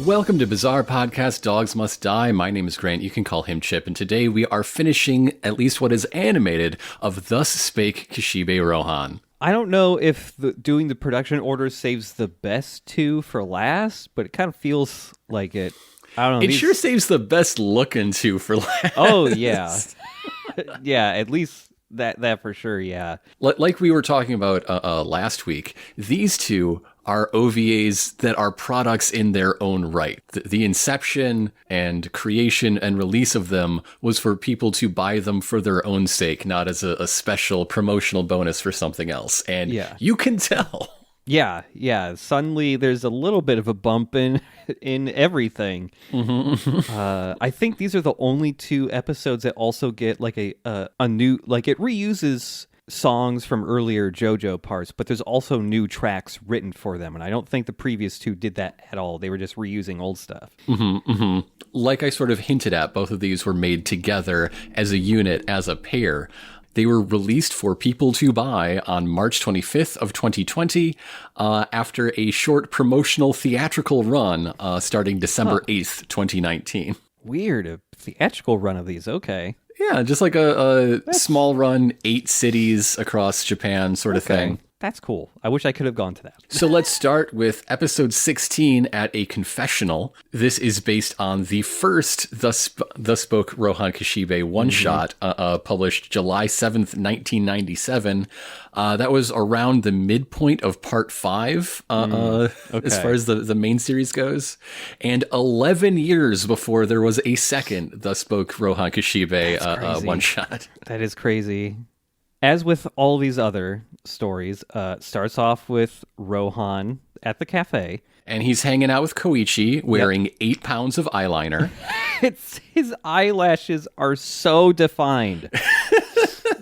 Welcome to Bizarre Podcast Dogs Must Die. My name is Grant. You can call him Chip. And today we are finishing at least what is animated of Thus Spoke Kishibe Rohan. I don't know if doing the production order saves the best two for last, but it kind of feels like it. I don't know. It sure saves the best looking two for last. Oh, yeah. Yeah, at least that for sure, yeah. Like we were talking about last week, these two are OVAs that are products in their own right. The inception and creation and release of them was for people to buy them for their own sake, not as a special promotional bonus for something else. And you can tell. Yeah. Suddenly there's a little bit of a bump in everything. Mm-hmm. I think these are the only two episodes that also get like a new, like it reuses songs from earlier JoJo parts, but there's also new tracks written for them, and I don't think the previous two did that at all. They were just reusing old stuff. Mm-hmm, mm-hmm. Like I sort of hinted at, both of these were made together as a unit, as a pair. They were released for people to buy on March 25th of 2020 after a short promotional theatrical run starting December 8th, 2019. Weird, a theatrical run of these, okay. Yeah, just like a small run, 8 cities across Japan sort of thing. That's cool. I wish I could have gone to that. So let's start with episode 16 at a confessional. This is based on the first Thus Spoke Rohan Kishibe one-shot published July 7th, 1997. That was around the midpoint of part 5 as far as the main series goes. And 11 years before there was a second Thus Spoke Rohan Kishibe one-shot. That is crazy. As with all these other stories, starts off with Rohan at the cafe. And he's hanging out with Koichi, wearing 8 pounds of eyeliner. His eyelashes are so defined.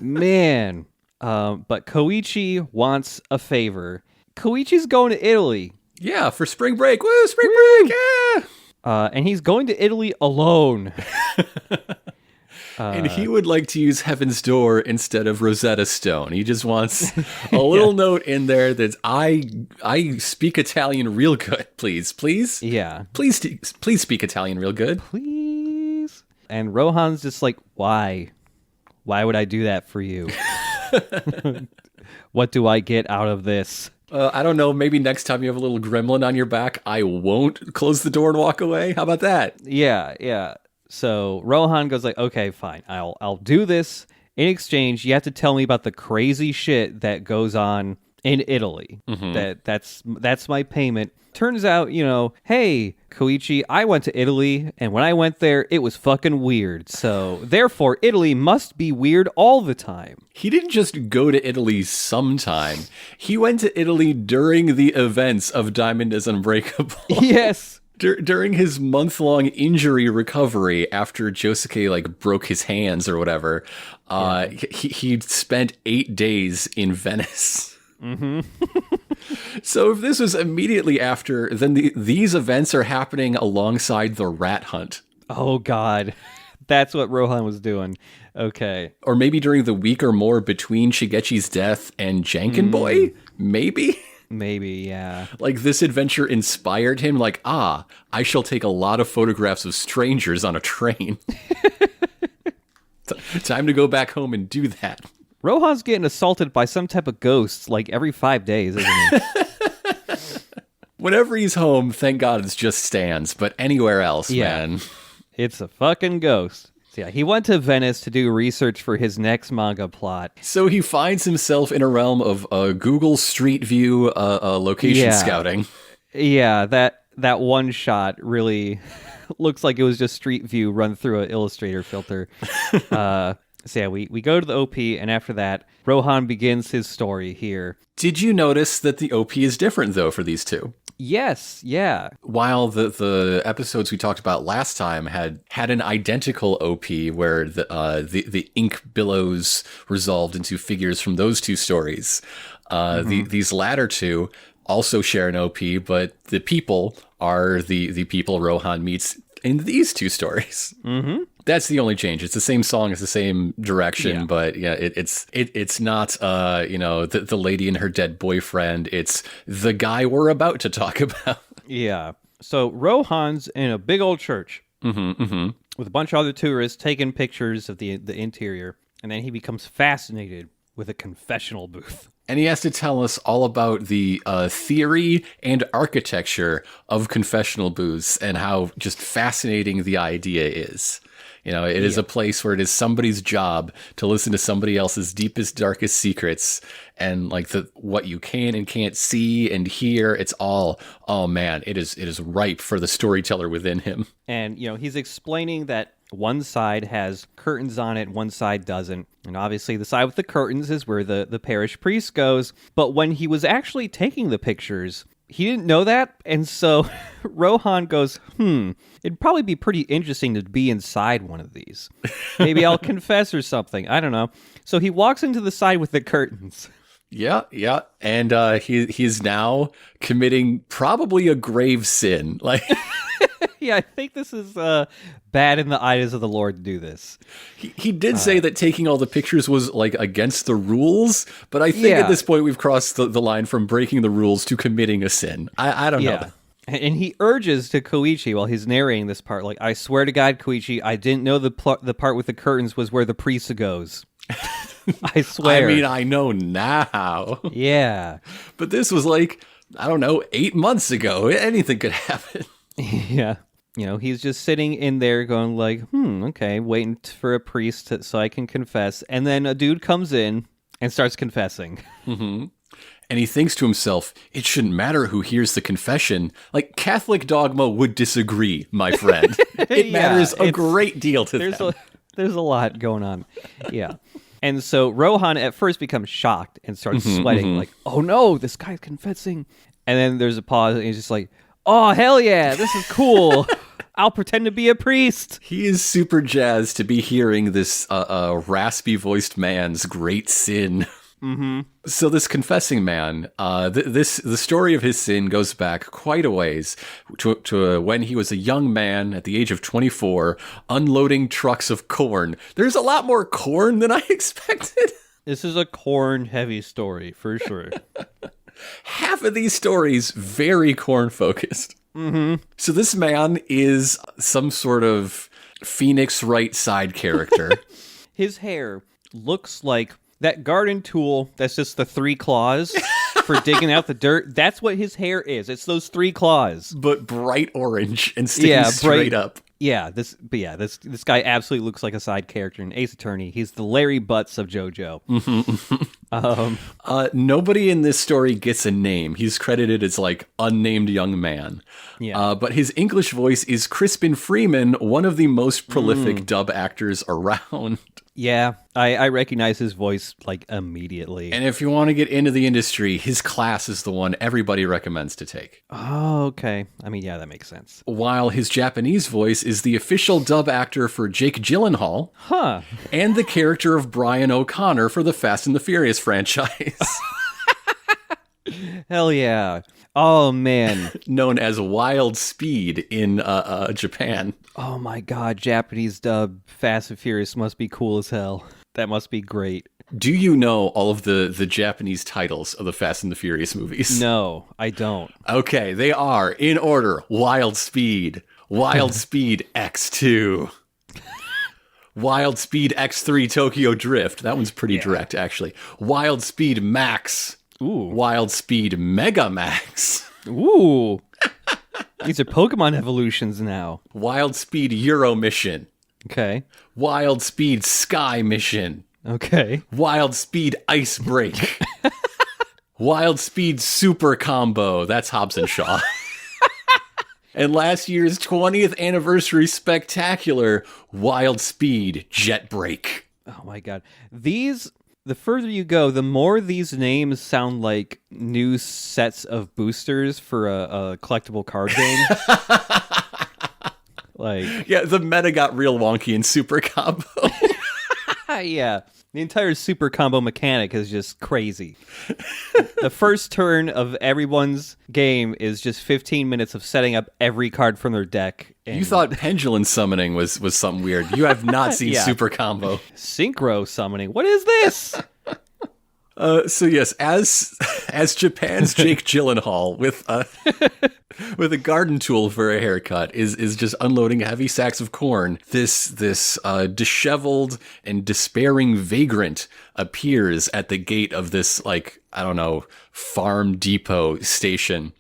Man. But Koichi wants a favor. Koichi's going to Italy. Yeah, for spring break. Woo, spring break, yeah! And he's going to Italy alone. And he would like to use Heaven's Door instead of Rosetta Stone. He just wants a little note in there that I speak Italian real good, please. Yeah. Please speak Italian real good. Please. And Rohan's just like, why? Why would I do that for you? What do I get out of this? I don't know. Maybe next time you have a little gremlin on your back, I won't close the door and walk away. How about that? Yeah. So Rohan goes like, okay, fine. I'll do this. In exchange, you have to tell me about the crazy shit that goes on in Italy. Mm-hmm. That's my payment. Turns out, hey, Koichi, I went to Italy, and when I went there, it was fucking weird. So therefore, Italy must be weird all the time. He didn't just go to Italy sometime. He went to Italy during the events of Diamond is Unbreakable. Yes. During his month-long injury recovery after Josuke broke his hands or whatever, he spent 8 days in Venice. Mm-hmm. So if this was immediately after, then these events are happening alongside the rat hunt. Oh, God. That's what Rohan was doing. Okay. Or maybe during the week or more between Shigechi's death and Janken Boy? Maybe? Maybe, yeah. This adventure inspired him, I shall take a lot of photographs of strangers on a train. Time to go back home and do that. Rohan's getting assaulted by some type of ghosts every 5 days, isn't he? Whenever he's home, thank God it's just stands, but anywhere else, man. It's a fucking ghost. So yeah, he went to Venice to do research for his next manga plot. So he finds himself in a realm of Google Street View location scouting. Yeah, that one shot really looks like it was just Street View run through an Illustrator filter. So yeah, we go to the OP, and after that, Rohan begins his story here. Did you notice that the OP is different, though, for these two? Yes, yeah. While the episodes we talked about last time had an identical OP where the ink billows resolved into figures from those two stories, these latter two also share an OP, but the people are the people Rohan meets in these two stories. Mm-hmm. That's the only change. It's the same song, it's the same direction, but yeah, it's not the lady and her dead boyfriend. It's the guy we're about to talk about. Yeah. So Rohan's in a big old church with a bunch of other tourists taking pictures of the interior, and then he becomes fascinated with a confessional booth. And he has to tell us all about the theory and architecture of confessional booths and how just fascinating the idea is. You know, it is a place where it is somebody's job to listen to somebody else's deepest, darkest secrets, and like what you can and can't see and hear. It's all, oh man, it is ripe for the storyteller within him. And, you know, he's explaining that one side has curtains on it, one side doesn't. And obviously the side with the curtains is where the parish priest goes. But when he was actually taking the pictures, he didn't know that. And so Rohan goes, it'd probably be pretty interesting to be inside one of these. Maybe I'll confess or something. I don't know. So he walks into the side with the curtains. Yeah. And he's now committing probably a grave sin. Like... Yeah, I think this is bad in the eyes of the Lord to do this. He did say that taking all the pictures was like against the rules, but I think at this point we've crossed the line from breaking the rules to committing a sin. I don't know. And he urges to Koichi while he's narrating this part, like, I swear to God, Koichi, I didn't know the part with the curtains was where the priest goes. I swear. I mean, I know now. Yeah. But this was like, I don't know, 8 months ago. Anything could happen. Yeah. You know, he's just sitting in there going like, okay, waiting for a priest so I can confess. And then a dude comes in and starts confessing. Mm-hmm. And he thinks to himself, it shouldn't matter who hears the confession. Like, Catholic dogma would disagree, my friend. It matters a great deal to them. There's a lot going on. Yeah. And so Rohan at first becomes shocked and starts sweating like, oh no, this guy's confessing. And then there's a pause and he's just like, oh, hell yeah, this is cool. I'll pretend to be a priest. He is super jazzed to be hearing this raspy-voiced man's great sin. Mm-hmm. So this confessing man, the story of his sin goes back quite a ways to when he was a young man at the age of 24, unloading trucks of corn. There's a lot more corn than I expected. This is a corn-heavy story, for sure. Half of these stories very corn-focused. Mm-hmm. So this man is some sort of Phoenix Wright side character. His hair looks like that garden tool that's just the 3 claws for digging out the dirt. That's what his hair is. It's those 3 claws. But bright orange and sticking straight up. Yeah, this guy absolutely looks like a side character in Ace Attorney. He's the Larry Butts of JoJo. Nobody in this story gets a name. He's credited as like unnamed young man. Yeah. But his English voice is Crispin Freeman, one of the most prolific dub actors around. Yeah, I recognize his voice like immediately. And if you want to get into the industry, his class is the one everybody recommends to take. Oh, okay. I mean, yeah, that makes sense. While his Japanese voice is the official dub actor for Jake Gyllenhaal. Huh. And the character of Brian O'Connor for the Fast and the Furious franchise. Hell yeah. Oh, man. Known as Wild Speed in Japan. Oh my god, Japanese dub Fast and Furious must be cool as hell. That must be great. Do you know all of the Japanese titles of the Fast and the Furious movies? No, I don't. Okay, they are, in order, Wild Speed, Wild Speed X2, Wild Speed X3 Tokyo Drift. That one's pretty direct, actually. Wild Speed Max. Ooh. Wild Speed Mega Max. Ooh. These are Pokemon evolutions now. Wild Speed Euro Mission. Okay. Wild Speed Sky Mission. Okay. Wild Speed Ice Break. Wild Speed Super Combo. That's Hobbs and Shaw. And last year's 20th anniversary spectacular, Wild Speed Jet Break. Oh my god. These the further you go, the more these names sound like new sets of boosters for a collectible card game. Like, yeah, the meta got real wonky in Super Combo. yeah. The entire super combo mechanic is just crazy. The first turn of everyone's game is just 15 minutes of setting up every card from their deck. You thought pendulum summoning was something weird. You have not seen Yeah. Super Combo. Synchro summoning. What is this? So yes, as Japan's Jake Gyllenhaal with a garden tool for a haircut is just unloading heavy sacks of corn. This disheveled and despairing vagrant appears at the gate of this, like, I don't know, farm depot station,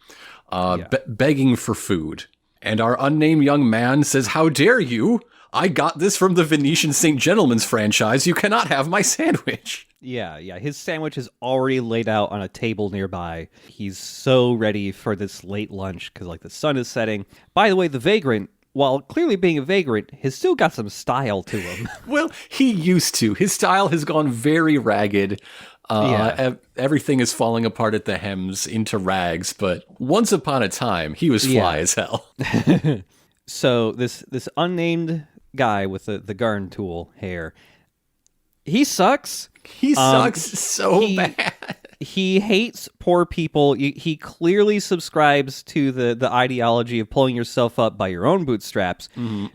begging for food. And our unnamed young man says, "How dare you? I got this from the Venetian St. Gentleman's franchise. You cannot have my sandwich." Yeah. His sandwich is already laid out on a table nearby. He's so ready for this late lunch because, like, the sun is setting. By the way, the vagrant, while clearly being a vagrant, has still got some style to him. Well, he used to. His style has gone very ragged. Everything is falling apart at the hems into rags. But once upon a time, he was fly as hell. So this unnamed guy with the garden tool hair, he sucks. He sucks so bad. He hates poor people. He clearly subscribes to the ideology of pulling yourself up by your own bootstraps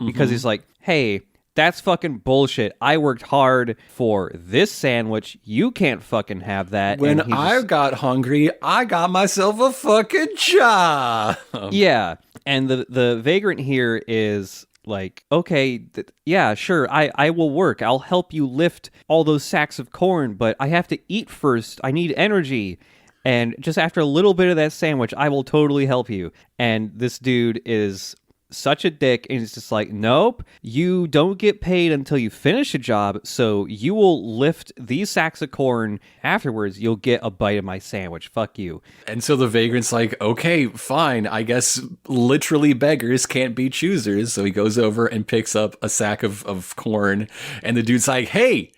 because he's like, hey, that's fucking bullshit. I worked hard for this sandwich. You can't fucking have that. When I got hungry, I got myself a fucking job. Yeah. And the vagrant here is like, okay, yeah, sure, I will work. I'll help you lift all those sacks of corn, but I have to eat first. I need energy. And just after a little bit of that sandwich, I will totally help you. And this dude is such a dick, and it's just like, nope, you don't get paid until you finish a job, so you will lift these sacks of corn. Afterwards, you'll get a bite of my sandwich. Fuck you. And so the vagrant's like, okay, fine, I guess literally beggars can't be choosers. So he goes over and picks up a sack of corn, and the dude's like, hey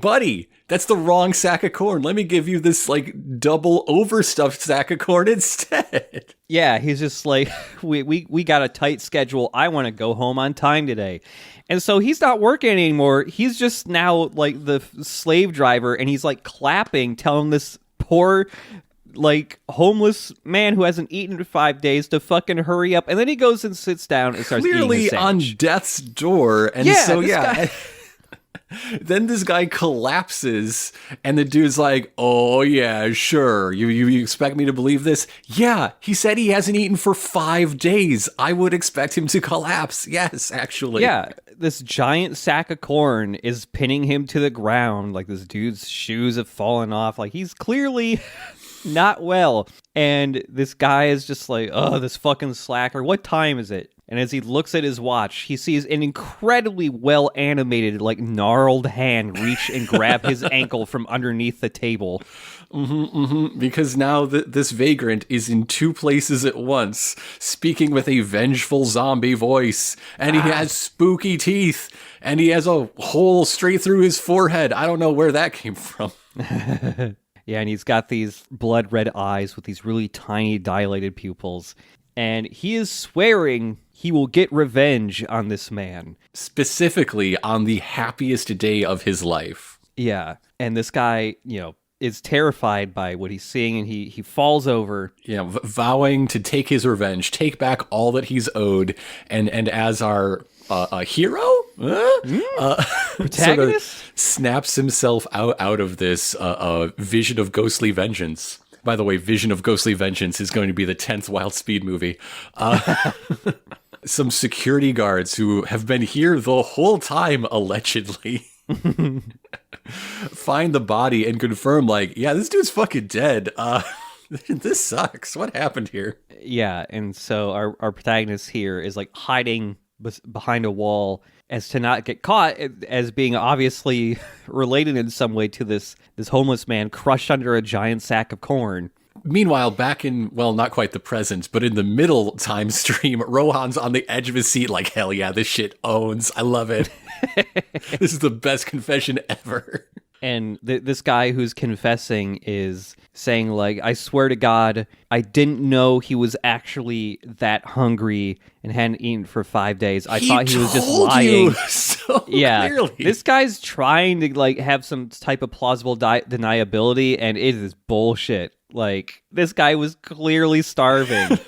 buddy, that's the wrong sack of corn. Let me give you this, like, double overstuffed sack of corn instead. Yeah, he's just like, we got a tight schedule. I want to go home on time today. And so he's not working anymore. He's just now, like, the slave driver, and he's, like, clapping, telling this poor, like, homeless man who hasn't eaten in 5 days to fucking hurry up. And then he goes and sits down and starts eating his sandwich. On death's door. And Guy... Then this guy collapses, and the dude's like, oh, yeah, sure. You expect me to believe this? Yeah, he said he hasn't eaten for 5 days. I would expect him to collapse. Yes, actually. Yeah, this giant sack of corn is pinning him to the ground. Like, this dude's shoes have fallen off. Like, he's clearly not well. And this guy is just like, oh, this fucking slacker. What time is it? And as he looks at his watch, he sees an incredibly well-animated, like, gnarled hand reach and grab his ankle from underneath the table. Because now this vagrant is in two places at once, speaking with a vengeful zombie voice, and he has spooky teeth, and he has a hole straight through his forehead. I don't know where that came from. Yeah, and he's got these blood-red eyes with these really tiny dilated pupils. And he is swearing he will get revenge on this man. Specifically on the happiest day of his life. Yeah. And this guy, is terrified by what he's seeing, and he falls over. Yeah, vowing to take his revenge, take back all that he's owed, and as our hero? Protagonist? Sort of snaps himself out of this vision of ghostly vengeance. By the way, Vision of Ghostly Vengeance is going to be the 10th Wild Speed movie. Some security guards who have been here the whole time, allegedly, find the body and confirm, like, yeah, this dude's fucking dead. This sucks. What happened here? Yeah, and so our protagonist here is, like, hiding behind a wall as to not get caught, as being obviously related in some way to this homeless man crushed under a giant sack of corn. Meanwhile, back in, well, not quite the present, but in the middle time stream, Rohan's on the edge of his seat like, hell yeah, this shit owns. I love it. This is the best confession ever. And this guy who's confessing is saying, like, I swear to God, I didn't know he was actually that hungry and hadn't eaten for 5 days. I thought he was just lying. So yeah, clearly. This guy's trying to, like, have some type of plausible deniability, and it is bullshit. Like, this guy was clearly starving.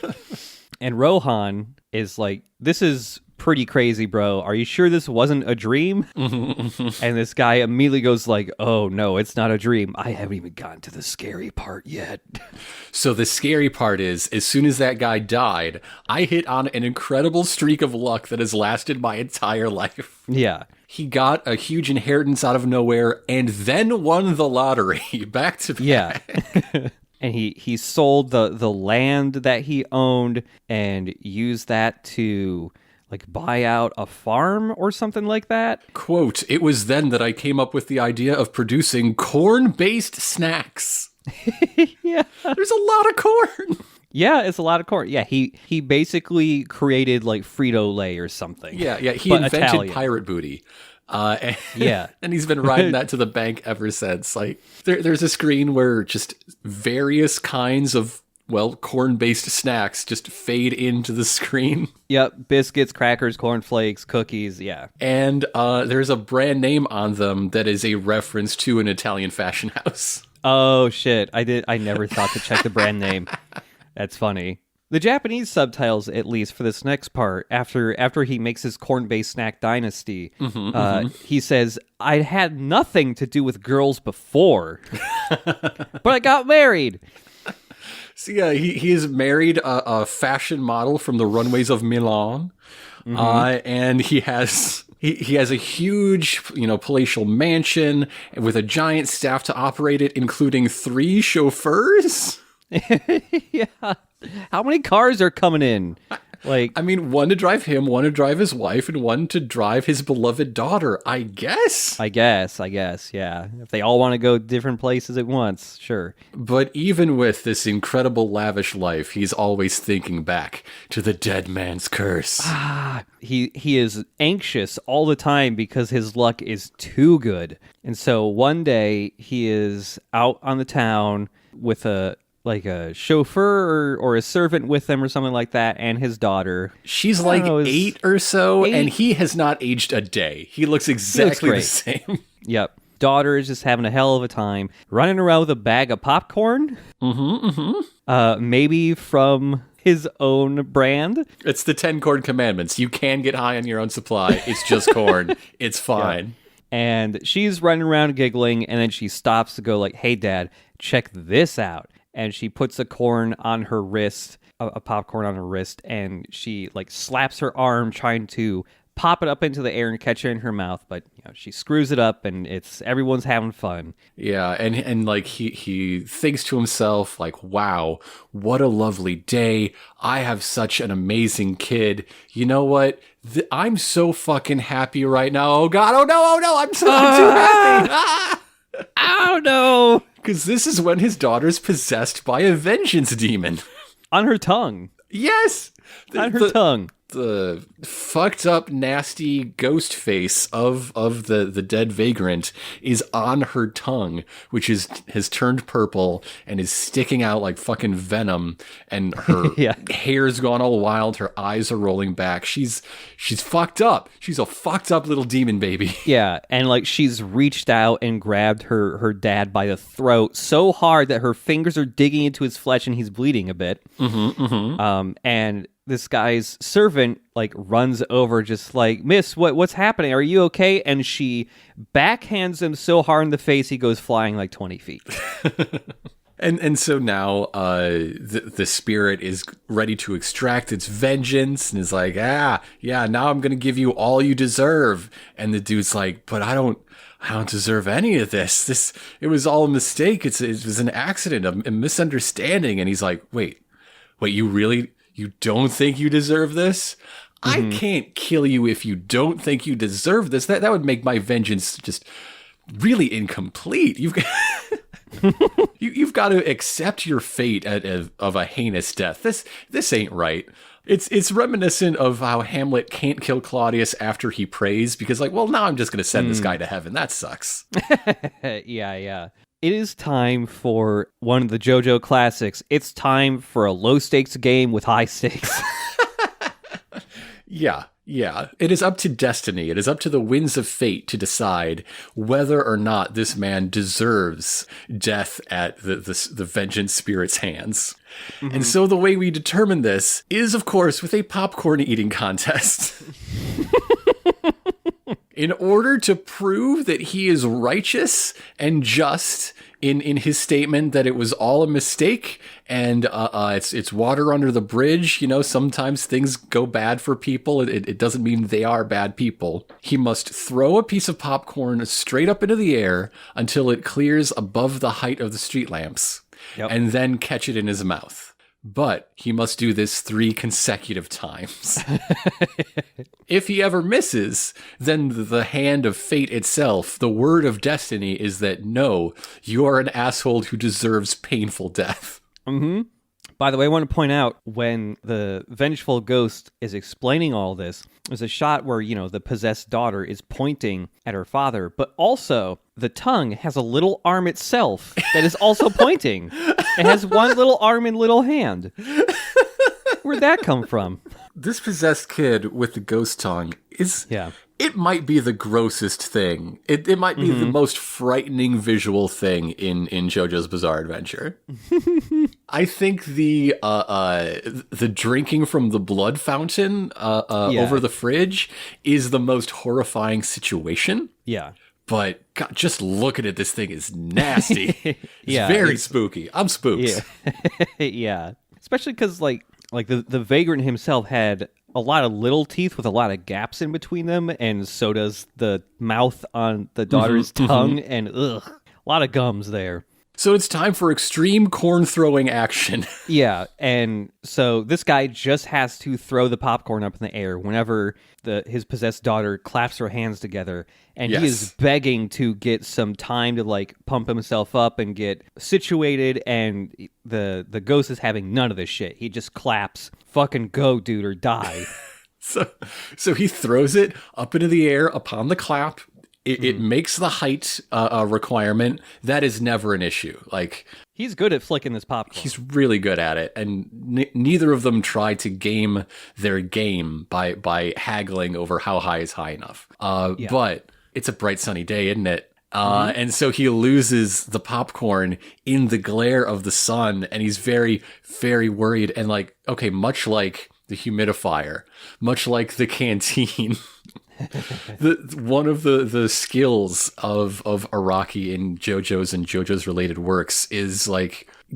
And Rohan is like, this is pretty crazy, bro. Are you sure this wasn't a dream? And this guy immediately goes like, oh no, it's not a dream. I haven't even gotten to the scary part yet. So the scary part is, as soon as that guy died, I hit on an incredible streak of luck that has lasted my entire life. Yeah. He got a huge inheritance out of nowhere and then won the lottery back to back. Yeah. And he sold the land that he owned and used that to, like, buy out a farm or something like that. Quote, it was then that I came up with the idea of producing corn-based snacks. Yeah. There's a lot of corn. Yeah, it's a lot of corn. Yeah, he basically created, like, Frito-Lay or something. Yeah, he but invented Italian. Pirate Booty. Yeah. And he's been riding that to the bank ever since. Like, there's a screen where just various kinds of, well, corn-based snacks just fade into the screen. Yep, biscuits, crackers, cornflakes, cookies, yeah. And there's a brand name on them that is a reference to an Italian fashion house. Oh, shit. I never thought to check the brand name. That's funny. The Japanese subtitles, at least for this next part, after he makes his corn-based snack dynasty, he says, I had nothing to do with girls before, but I got married. So yeah, he has married a fashion model from the runways of Milan, and he has a huge, palatial mansion with a giant staff to operate it, including 3 chauffeurs. Yeah. How many cars are coming in? Like, I mean, 1 to drive him, 1 to drive his wife, and 1 to drive his beloved daughter, I guess. I guess, yeah. If they all want to go different places at once, sure. But even with this incredible lavish life, he's always thinking back to the dead man's curse. He is anxious all the time because his luck is too good. And so one day he is out on the town with a chauffeur or a servant with him or something like that, and his daughter. She's like 8 or so, and he has not aged a day. He looks exactly the same. Yep. Daughter is just having a hell of a time, running around with a bag of popcorn. Maybe from his own brand. It's the 10 corn commandments. You can get high on your own supply. It's just corn. It's fine. Yeah. And she's running around giggling, and then she stops to go like, hey, Dad, check this out. And she puts a popcorn on her wrist, and she, like, slaps her arm trying to pop it up into the air and catch it in her mouth, but she screws it up, and everyone's having fun. Yeah, and like he thinks to himself, like, wow, what a lovely day. I have such an amazing kid. You know what? I'm so fucking happy right now. Oh God, oh no, I'm too happy. Oh no. Because this is when his daughter's possessed by a vengeance demon. On her tongue. Yes! On her tongue. The fucked up, nasty ghost face of the dead vagrant is on her tongue, which has turned purple and is sticking out like fucking venom, and her hair's gone all wild, her eyes are rolling back. She's fucked up. She's a fucked up little demon baby. Yeah, and like she's reached out and grabbed her dad by the throat so hard that her fingers are digging into his flesh and he's bleeding a bit. And this guy's servant like runs over just like, Miss, what's happening? Are you okay? And she backhands him so hard in the face he goes flying like 20 feet. And so now the spirit is ready to extract its vengeance and is like, now I'm going to give you all you deserve. And the dude's like, but I don't deserve any of this. It was all a mistake. It was an accident, a misunderstanding. And he's like, wait, you don't think you deserve this? I can't kill you if you don't think you deserve this. That would make my vengeance just really incomplete. You've got to accept your fate of a heinous death. This ain't right. It's reminiscent of how Hamlet can't kill Claudius after he prays because, like, well, now I'm just going to send this guy to heaven. That sucks. Yeah. It is time for one of the JoJo classics. It's time for a low-stakes game with high stakes. Yeah. It is up to destiny. It is up to the winds of fate to decide whether or not this man deserves death at the vengeance spirit's hands. Mm-hmm. And so the way we determine this is, of course, with a popcorn eating contest. In order to prove that he is righteous and just in his statement that it was all a mistake and it's water under the bridge, sometimes things go bad for people. It doesn't mean they are bad people. He must throw a piece of popcorn straight up into the air until it clears above the height of the street lamps, and then catch it in his mouth. But he must do this 3 consecutive times. If he ever misses, then the hand of fate itself, the word of destiny, is that no, you are an asshole who deserves painful death. Mm-hmm. By the way, I want to point out when the vengeful ghost is explaining all this, there's a shot where, the possessed daughter is pointing at her father, but also the tongue has a little arm itself that is also pointing. It has one little arm and little hand. Where'd that come from? This possessed kid with the ghost tongue is... Yeah. It might be the grossest thing. It might be the most frightening visual thing in JoJo's Bizarre Adventure. I think the drinking from the blood fountain over the fridge is the most horrifying situation. Yeah. But God, just looking at this thing is nasty. It's very spooky. I'm spooked. Yeah. Yeah. Especially because like the vagrant himself had a lot of little teeth with a lot of gaps in between them, and so does the mouth on the daughter's tongue, and a lot of gums there. So it's time for extreme corn throwing action. Yeah, and so this guy just has to throw the popcorn up in the air whenever his possessed daughter claps her hands together, and he is begging to get some time to pump himself up and get situated, and the ghost is having none of this shit. He just claps, fucking go, dude, or die. So he throws it up into the air upon the clap. It makes the height requirement. That is never an issue. He's good at flicking this popcorn. He's really good at it, and neither of them try to game their game by haggling over how high is high enough. But it's a bright sunny day, isn't it? And so he loses the popcorn in the glare of the sun, and he's very, very worried. And much like the humidifier, much like the canteen. One of the skills of Araki in JoJo's and JoJo's related works is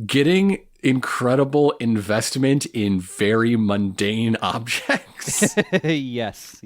getting incredible investment in very mundane objects. Yes.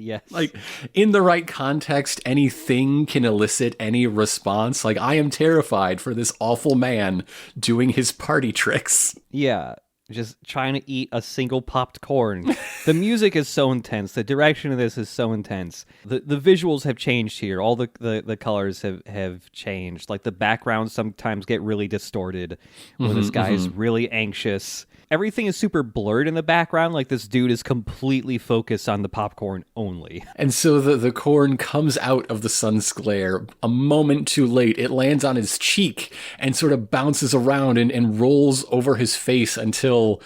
In the right context, anything can elicit any response. I am terrified for this awful man doing his party tricks. Yeah. Just trying to eat a single popped corn. The music is so intense. The direction of this is so intense. The visuals have changed here. All the colors have changed. The backgrounds sometimes get really distorted when this guy is really anxious. Everything is super blurred in the background. This dude is completely focused on the popcorn only. And so the corn comes out of the sun's glare a moment too late. It lands on his cheek and sort of bounces around and rolls over his face until,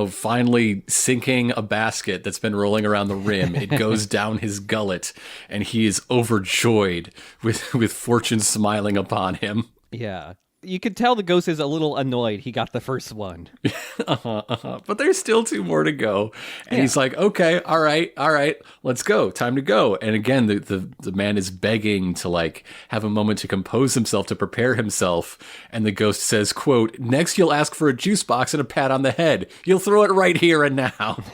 finally sinking a basket that's been rolling around the rim. It goes down his gullet, and he is overjoyed with fortune smiling upon him. Yeah. You could tell the ghost is a little annoyed he got the first one. But there's still 2 more to go. And he's like, okay, all right, let's go. Time to go. And again, the man is begging to have a moment to compose himself, to prepare himself. And the ghost says, quote, next you'll ask for a juice box and a pat on the head. You'll throw it right here and now.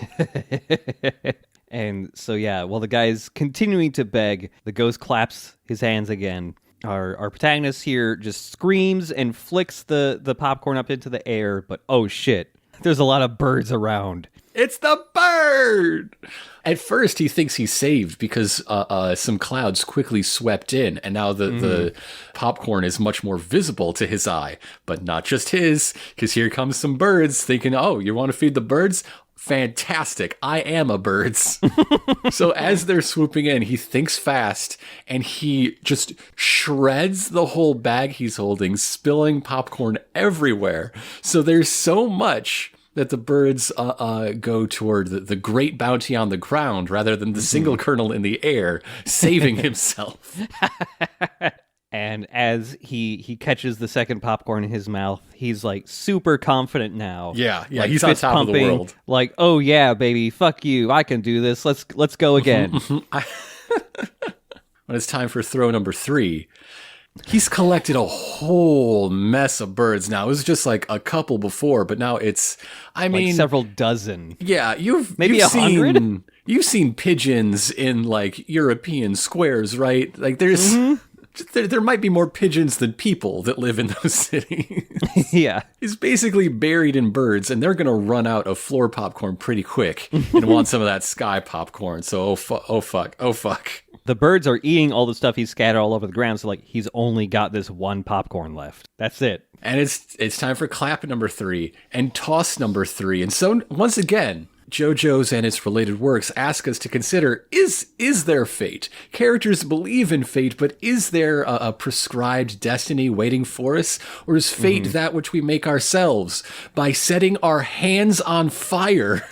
And so, while the guy's continuing to beg, the ghost claps his hands again. Our protagonist here just screams and flicks the popcorn up into the air, but oh shit, there's a lot of birds around. It's the bird! At first, he thinks he's saved because some clouds quickly swept in, and now the popcorn is much more visible to his eye. But not just his, because here comes some birds thinking, oh, you want to feed the birds? fantastic. I am a birds. So as they're swooping in, he thinks fast and he just shreds the whole bag he's holding, spilling popcorn everywhere. So there's so much that the birds go toward the great bounty on the ground rather than the single kernel in the air, saving himself. And as he catches the second popcorn in his mouth, he's like super confident now. Yeah, like, he's on top pumping, of the world. Like, oh yeah, baby, fuck you, I can do this. Let's go again. When it's time for throw number 3, he's collected a whole mess of birds now. It was just like a couple before, but now it's, I mean, several dozen. Yeah, you've 100. You've seen pigeons in like European squares, right? Like there's. There might be more pigeons than people that live in those cities. Yeah. He's basically buried in birds, and they're going to run out of floor popcorn pretty quick and want some of that sky popcorn. So, oh fuck. The birds are eating all the stuff he's scattered all over the ground, so like he's only got this one popcorn left. That's it. And it's time for clap number 3 and toss number 3. And so, once again, JoJo's and its related works ask us to consider, is there fate? Characters believe in fate, but is there a prescribed destiny waiting for us? Or is fate that which we make ourselves by setting our hands on fire?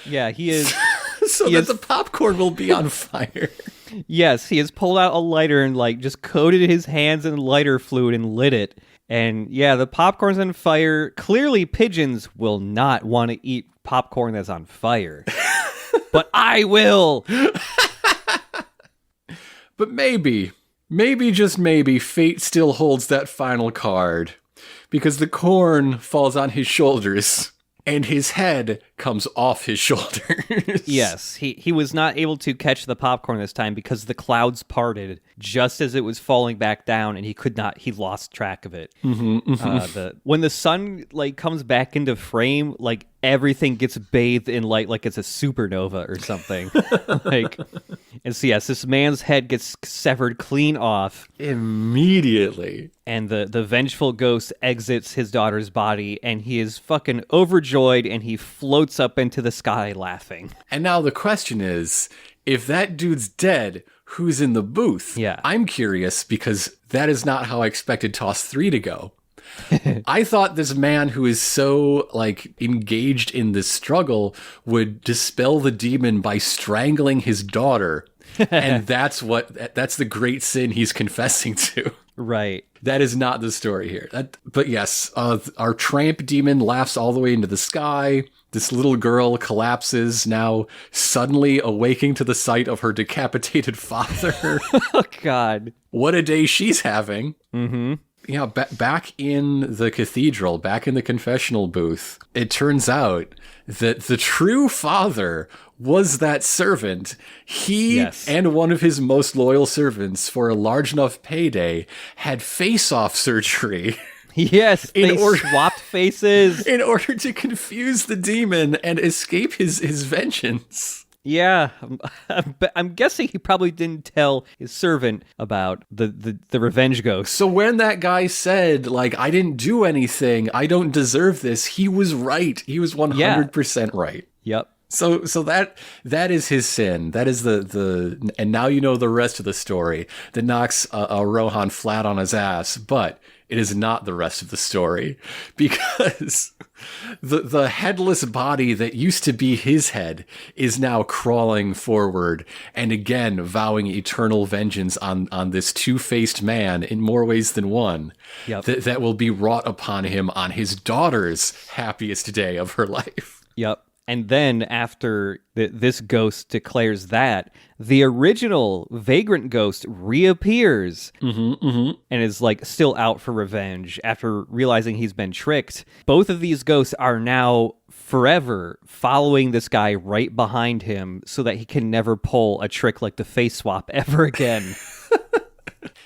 Yeah, he is. So that the popcorn will be on fire. Yes, he has pulled out a lighter and like just coated his hands in lighter fluid and lit it. And yeah, the popcorn's on fire. Clearly, pigeons will not want to eat popcorn that's on fire. But I will. But maybe, just maybe, fate still holds that final card. Because the corn falls on his shoulders. And his head comes off his shoulders. Yes, he was not able to catch the popcorn this time because the clouds parted just as it was falling back down, and he lost track of it. When the sun like comes back into frame, like everything gets bathed in light, like it's a supernova or something. And so yes, this man's head gets severed clean off immediately. And the vengeful ghost exits his daughter's body, and he is fucking overjoyed, and he floats up into the sky laughing. And now the question is, if that dude's dead, who's in the booth? Yeah. I'm curious because that is not how I expected Toss 3 to go. I thought this man who is so like engaged in this struggle would dispel the demon by strangling his daughter. And that's the great sin he's confessing to. Right. That is not the story here. But yes, our tramp demon laughs all the way into the sky. This little girl collapses, now suddenly awaking to the sight of her decapitated father. Oh, God. What a day she's having. Mm-hmm. Yeah, back in the cathedral, back in the confessional booth, it turns out that the true father was that servant. He and one of his most loyal servants, for a large enough payday, had face-off surgery. Yes, they swapped faces. In order to confuse the demon and escape his vengeance. Yeah, I'm guessing he probably didn't tell his servant about the revenge ghost. So when that guy said, like, I didn't do anything, I don't deserve this, he was right. He was 100% right. Yep. So that is his sin. That is the and now you know the rest of the story that knocks Rohan flat on his ass, but it is not the rest of the story, because the headless body that used to be his head is now crawling forward and again vowing eternal vengeance on this two-faced man in more ways than one. Yep. That will be wrought upon him on his daughter's happiest day of her life. Yep. And then after this ghost declares that, the original vagrant ghost reappears and is like still out for revenge after realizing he's been tricked. Both of these ghosts are now forever following this guy right behind him so that he can never pull a trick like the face swap ever again.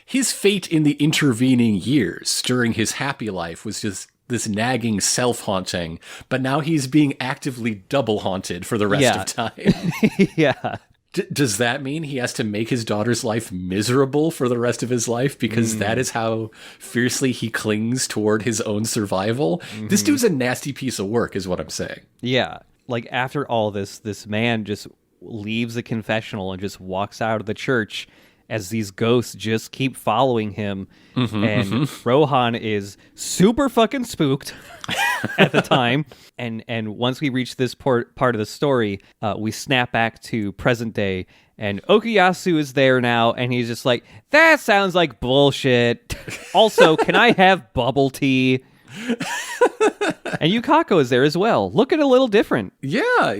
His fate in the intervening years during his happy life was just this nagging self-haunting, but now he's being actively double-haunted for the rest of time. Yeah. Does that mean he has to make his daughter's life miserable for the rest of his life because that is how fiercely he clings toward his own survival? This dude's a nasty piece of work, is what I'm saying. Yeah. Like, after all this man just leaves the confessional and just walks out of the church as these ghosts just keep following him. And Rohan is super fucking spooked at the time. And once we reach this part of the story, we snap back to present day, and Okuyasu is there now, and he's just like, that sounds like bullshit. Also, can I have bubble tea? And Yukako is there as well, looking a little different. Yeah.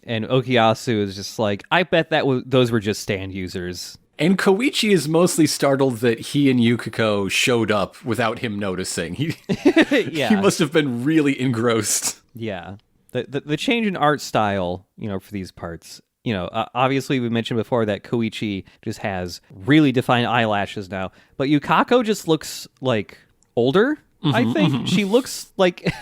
And Okuyasu is just like, I bet those were just stand users. And Koichi is mostly startled that he and Yukiko showed up without him noticing. He must have been really engrossed. Yeah. The change in art style, for these parts, obviously we mentioned before that Koichi just has really defined eyelashes now, but Yukako just looks like older. I think she looks like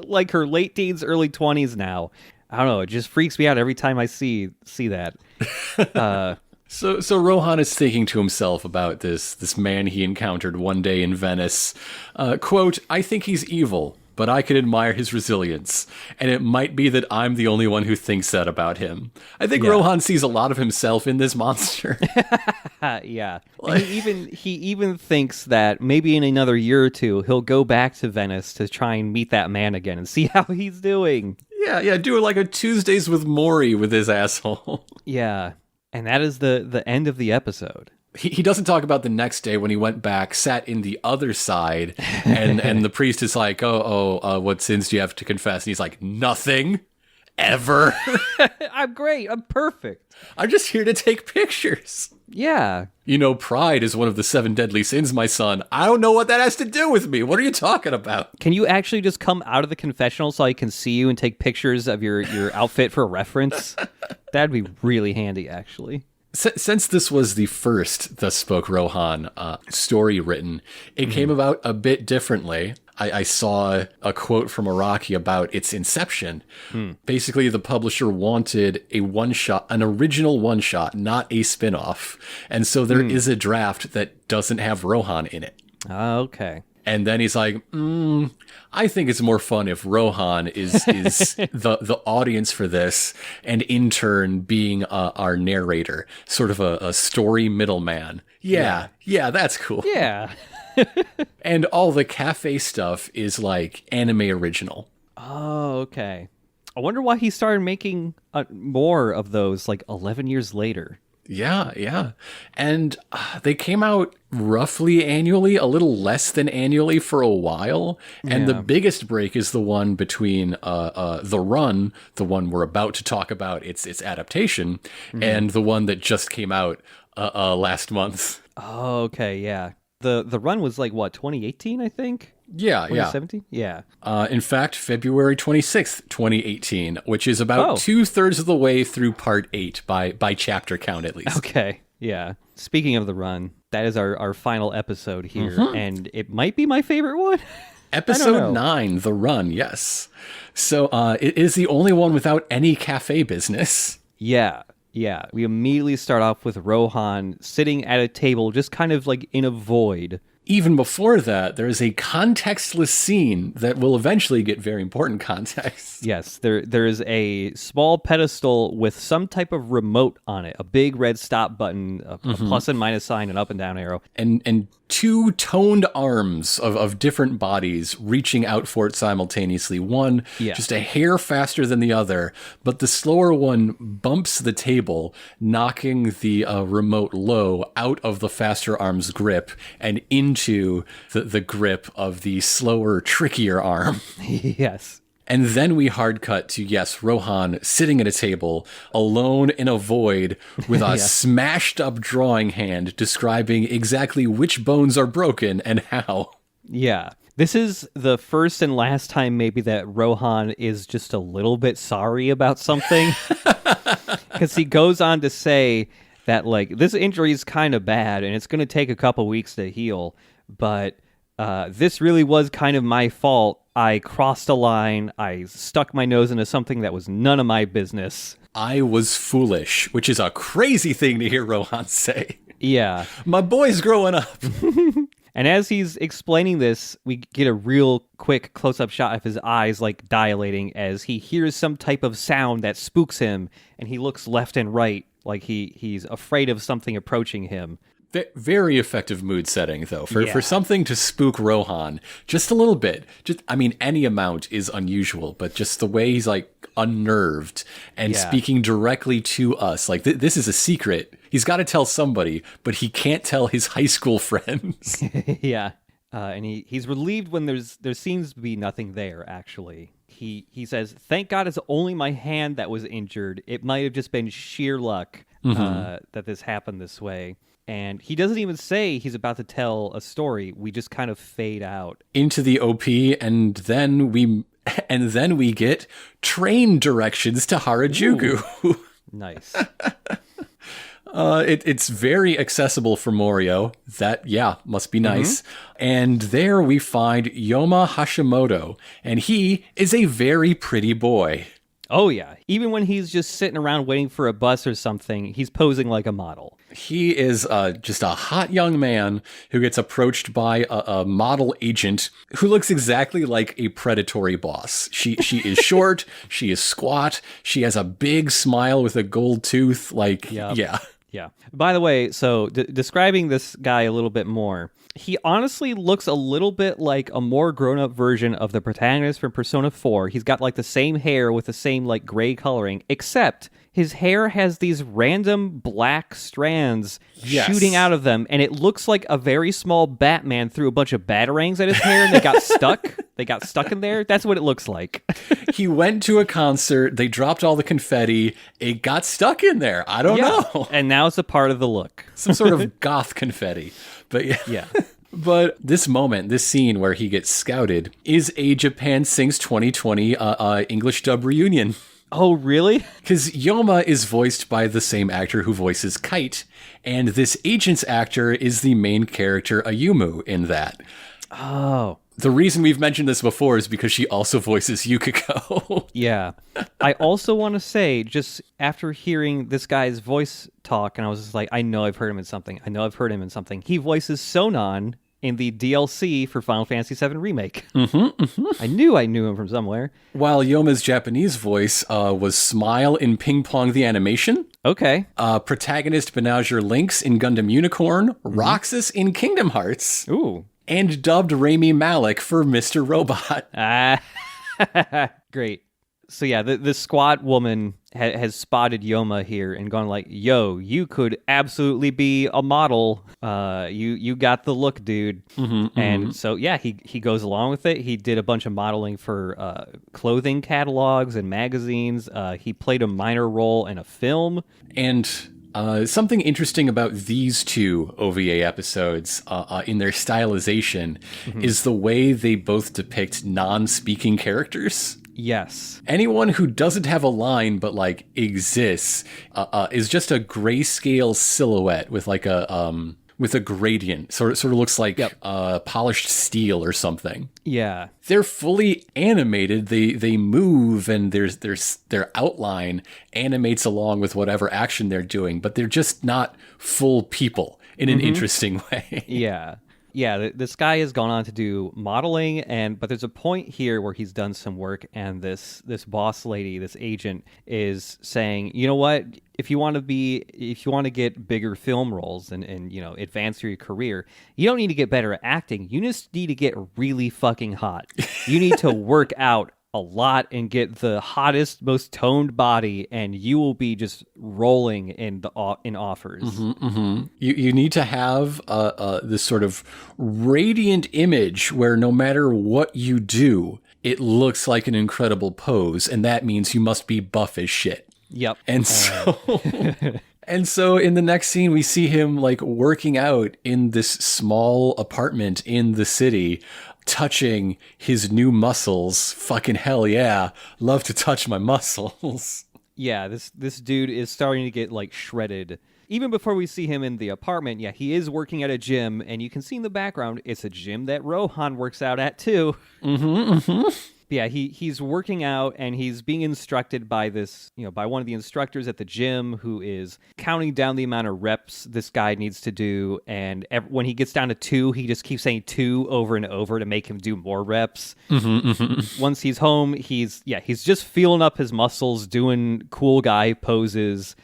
like her late teens, early 20s now. I don't know. It just freaks me out every time I see that. So Rohan is thinking to himself about this man he encountered one day in Venice. Quote, I think he's evil, but I can admire his resilience. And it might be that I'm the only one who thinks that about him. I think Rohan sees a lot of himself in this monster. Yeah. He even thinks that maybe in another year or two, he'll go back to Venice to try and meet that man again and see how he's doing. Yeah, do like a Tuesdays with Maury with his asshole. Yeah. And that is the end of the episode. He doesn't talk about the next day when he went back, sat in the other side, and the priest is like, what sins do you have to confess? And he's like, nothing, ever. I'm great. I'm perfect. I'm just here to take pictures. Yeah. Pride is one of the 7 deadly sins, my son. I don't know what that has to do with me. What are you talking about? Can you actually just come out of the confessional so I can see you and take pictures of your outfit for reference? That'd be really handy, actually. Since this was the first Thus Spoke Rohan story written, it came about a bit differently. I saw a quote from Araki about its inception. Basically, the publisher wanted an original one-shot, not a spinoff. And so there is a draft that doesn't have Rohan in it. Okay. And then he's like, I think it's more fun if Rohan is the audience for this, and in turn being our narrator, sort of a story middleman. Yeah, that's cool. Yeah. And all the cafe stuff is like anime original. Oh, okay. I wonder why he started making more of those like 11 years later. Yeah. And they came out roughly annually, a little less than annually for a while. And the biggest break is the one between The Run, the one we're about to talk about, its adaptation, and the one that just came out last month. Oh, okay, yeah. The Run was like, what, 2018, I think? Yeah, 2017? Yeah. In fact, February 26th, 2018, which is about 2/3 of the way through part 8 by chapter count, at least. Okay, yeah. Speaking of The Run, that is our final episode here, and it might be my favorite one. Episode 9, The Run, yes. So it is the only one without any cafe business. Yeah. We immediately start off with Rohan sitting at a table just kind of like in a void. Even before that, there is a contextless scene that will eventually get very important context. Yes, there is a small pedestal with some type of remote on it, a big red stop button, a plus and minus sign, an up and down arrow. And 2 toned arms of different bodies reaching out for it simultaneously. One just a hair faster than the other, but the slower one bumps the table, knocking the remote low out of the faster arm's grip and into the grip of the slower, trickier arm. Yes. And then we hard cut to, Rohan sitting at a table, alone in a void, with a smashed up drawing hand describing exactly which bones are broken and how. Yeah. This is the first and last time maybe that Rohan is just a little bit sorry about something. Because he goes on to say that, like, this injury is kind of bad and it's going to take a couple weeks to heal, but this really was kind of my fault. I crossed a line. I stuck my nose into something that was none of my business. I was foolish, which is a crazy thing to hear Rohan say. Yeah. My boy's growing up. And as he's explaining this, we get a real quick close-up shot of his eyes like dilating as he hears some type of sound that spooks him, and he looks left and right like he's afraid of something approaching him. Very effective mood setting, though. For something to spook Rohan, just a little bit. Any amount is unusual, but just the way he's like unnerved and speaking directly to us. Like, this is a secret. He's got to tell somebody, but he can't tell his high school friends. Yeah. And he's relieved when there seems to be nothing there, actually. He says, "Thank God it's only my hand that was injured. It might have just been sheer luck that this happened this way." And he doesn't even say he's about to tell a story. We just kind of fade out into the OP, and then we get train directions to Harajuku. Ooh, nice. It's very accessible for Morio. That, must be nice. And there we find Yoma Hashimoto, and he is a very pretty boy. Oh, yeah. Even when he's just sitting around waiting for a bus or something, he's posing like a model. He is just a hot young man who gets approached by a model agent who looks exactly like a predatory boss. She is short, she is squat, she has a big smile with a gold tooth. Yeah. By the way, so describing this guy a little bit more, he honestly looks a little bit like a more grown-up version of the protagonist from Persona 4. He's got like the same hair with the same like gray coloring, except his hair has these random black strands shooting out of them, and it looks like a very small Batman threw a bunch of batarangs at his hair and they got stuck. They got stuck in there. That's what it looks like. He went to a concert, they dropped all the confetti, it got stuck in there. I don't know. And now it's a part of the look. Some sort of goth confetti. But yeah. But this moment, this scene where he gets scouted, is a Japan Sings 2020 English dub reunion. Oh, really? Because Yoma is voiced by the same actor who voices Kite, and this agent's actor is the main character Ayumu in that. Oh. The reason we've mentioned this before is because she also voices Yukiko. Yeah. I also want to say, just after hearing this guy's voice talk, and I was just like, I know I've heard him in something. He voices Sonon in the DLC for Final Fantasy VII Remake. I knew him from somewhere. While Yoma's Japanese voice was Smile in Ping Pong the Animation. Okay. Protagonist Benazir Lynx in Gundam Unicorn. Roxas in Kingdom Hearts. Ooh. And dubbed Rami Malek for Mr. Robot. Great. So yeah, the squad woman has spotted Yoma here and gone like, "Yo, you could absolutely be a model. You got the look, dude." And so yeah, he goes along with it. He did a bunch of modeling for clothing catalogs and magazines. He played a minor role in a film. And something interesting about these two OVA episodes in their stylization is the way they both depict non-speaking characters. Yes. Anyone who doesn't have a line but like exists is just a grayscale silhouette with like a gradient. Sort of looks like polished steel or something. Yeah. They're fully animated. They move, and their outline animates along with whatever action they're doing, but they're just not full people in an interesting way. Yeah. Yeah, this guy has gone on to do modeling, but there's a point here where he's done some work, and this boss lady, this agent, is saying, you know what? If you want to get bigger film roles and advance your career, you don't need to get better at acting. You just need to get really fucking hot. You need to work out a lot and get the hottest, most toned body, and you will be just rolling in offers. You need to have this sort of radiant image where no matter what you do, it looks like an incredible pose, and that means you must be buff as shit. Yep. And so and so in the next scene, we see him like working out in this small apartment in the city, touching his new muscles. Fucking hell yeah. Love to touch my muscles. Yeah, this dude is starting to get like shredded. Even before we see him in the apartment, yeah, he is working at a gym, and you can see in the background, it's a gym that Rohan works out at too. Yeah, he's working out and he's being instructed by this, by one of the instructors at the gym who is counting down the amount of reps this guy needs to do. And when he gets down to 2, he just keeps saying 2 over and over to make him do more reps. Once he's home, he's just feeling up his muscles, doing cool guy poses.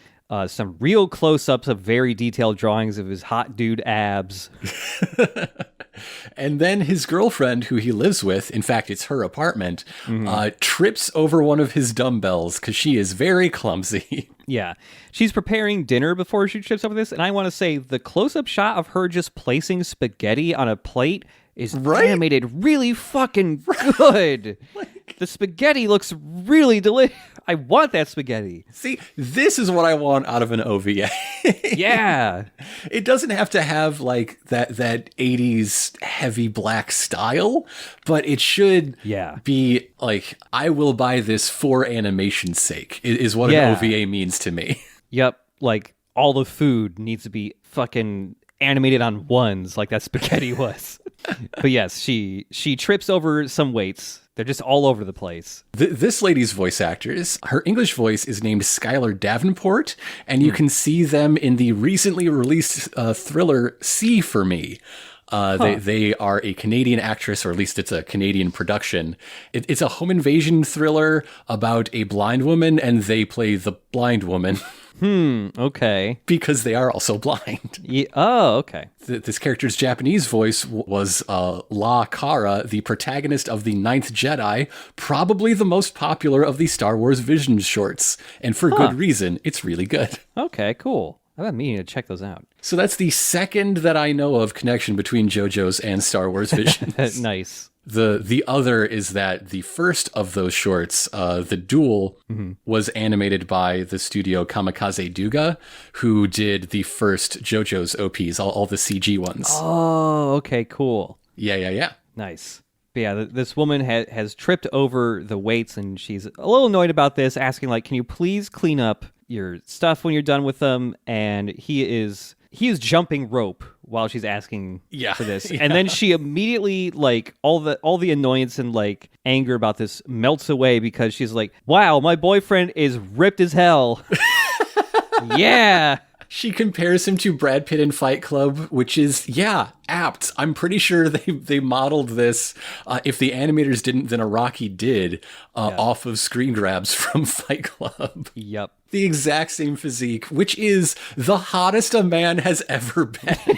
Some real close-ups of very detailed drawings of his hot dude abs. And then his girlfriend, who he lives with, in fact, it's her apartment, trips over one of his dumbbells because she is very clumsy. Yeah. She's preparing dinner before she trips over this. And I want to say the close-up shot of her just placing spaghetti on a plate is animated really fucking good. The spaghetti looks really delicious. I want that spaghetti. See, this is what I want out of an OVA. Yeah. It doesn't have to have like that 80s heavy black style, but it should be like, I will buy this for animation's sake, is what an OVA means to me. Yep. Like all the food needs to be fucking animated on ones like that spaghetti was. But yes, she trips over some weights. They're just all over the place. This lady's voice actors, her English voice is named Skylar Davenport, and you can see them in the recently released thriller See For Me. They are a Canadian actress, or at least it's a Canadian production. It's a home invasion thriller about a blind woman, and they play the blind woman. Okay. Because they are also blind. Yeah. Oh, okay. This character's Japanese voice was La Kara, the protagonist of The Ninth Jedi, probably the most popular of the Star Wars Visions shorts. And for good reason, it's really good. Okay, cool. I've been meaning to check those out. So that's the second that I know of connection between JoJo's and Star Wars Visions. Nice. The other is that the first of those shorts, The Duel, was animated by the studio Kamikaze Duga, who did the first JoJo's OPs, all the CG ones. Oh, okay, cool. Yeah. Nice. But yeah, this woman has tripped over the weights, and she's a little annoyed about this, asking, like, can you please clean up your stuff when you're done with them? And he is jumping rope while she's asking for this. And then she immediately, like, all the annoyance and, like, anger about this melts away because she's like, wow, my boyfriend is ripped as hell. Yeah. She compares him to Brad Pitt in Fight Club, which is, apt. I'm pretty sure they modeled this, if the animators didn't, then Araki did, off of screen grabs from Fight Club. Yep. The exact same physique, which is the hottest a man has ever been.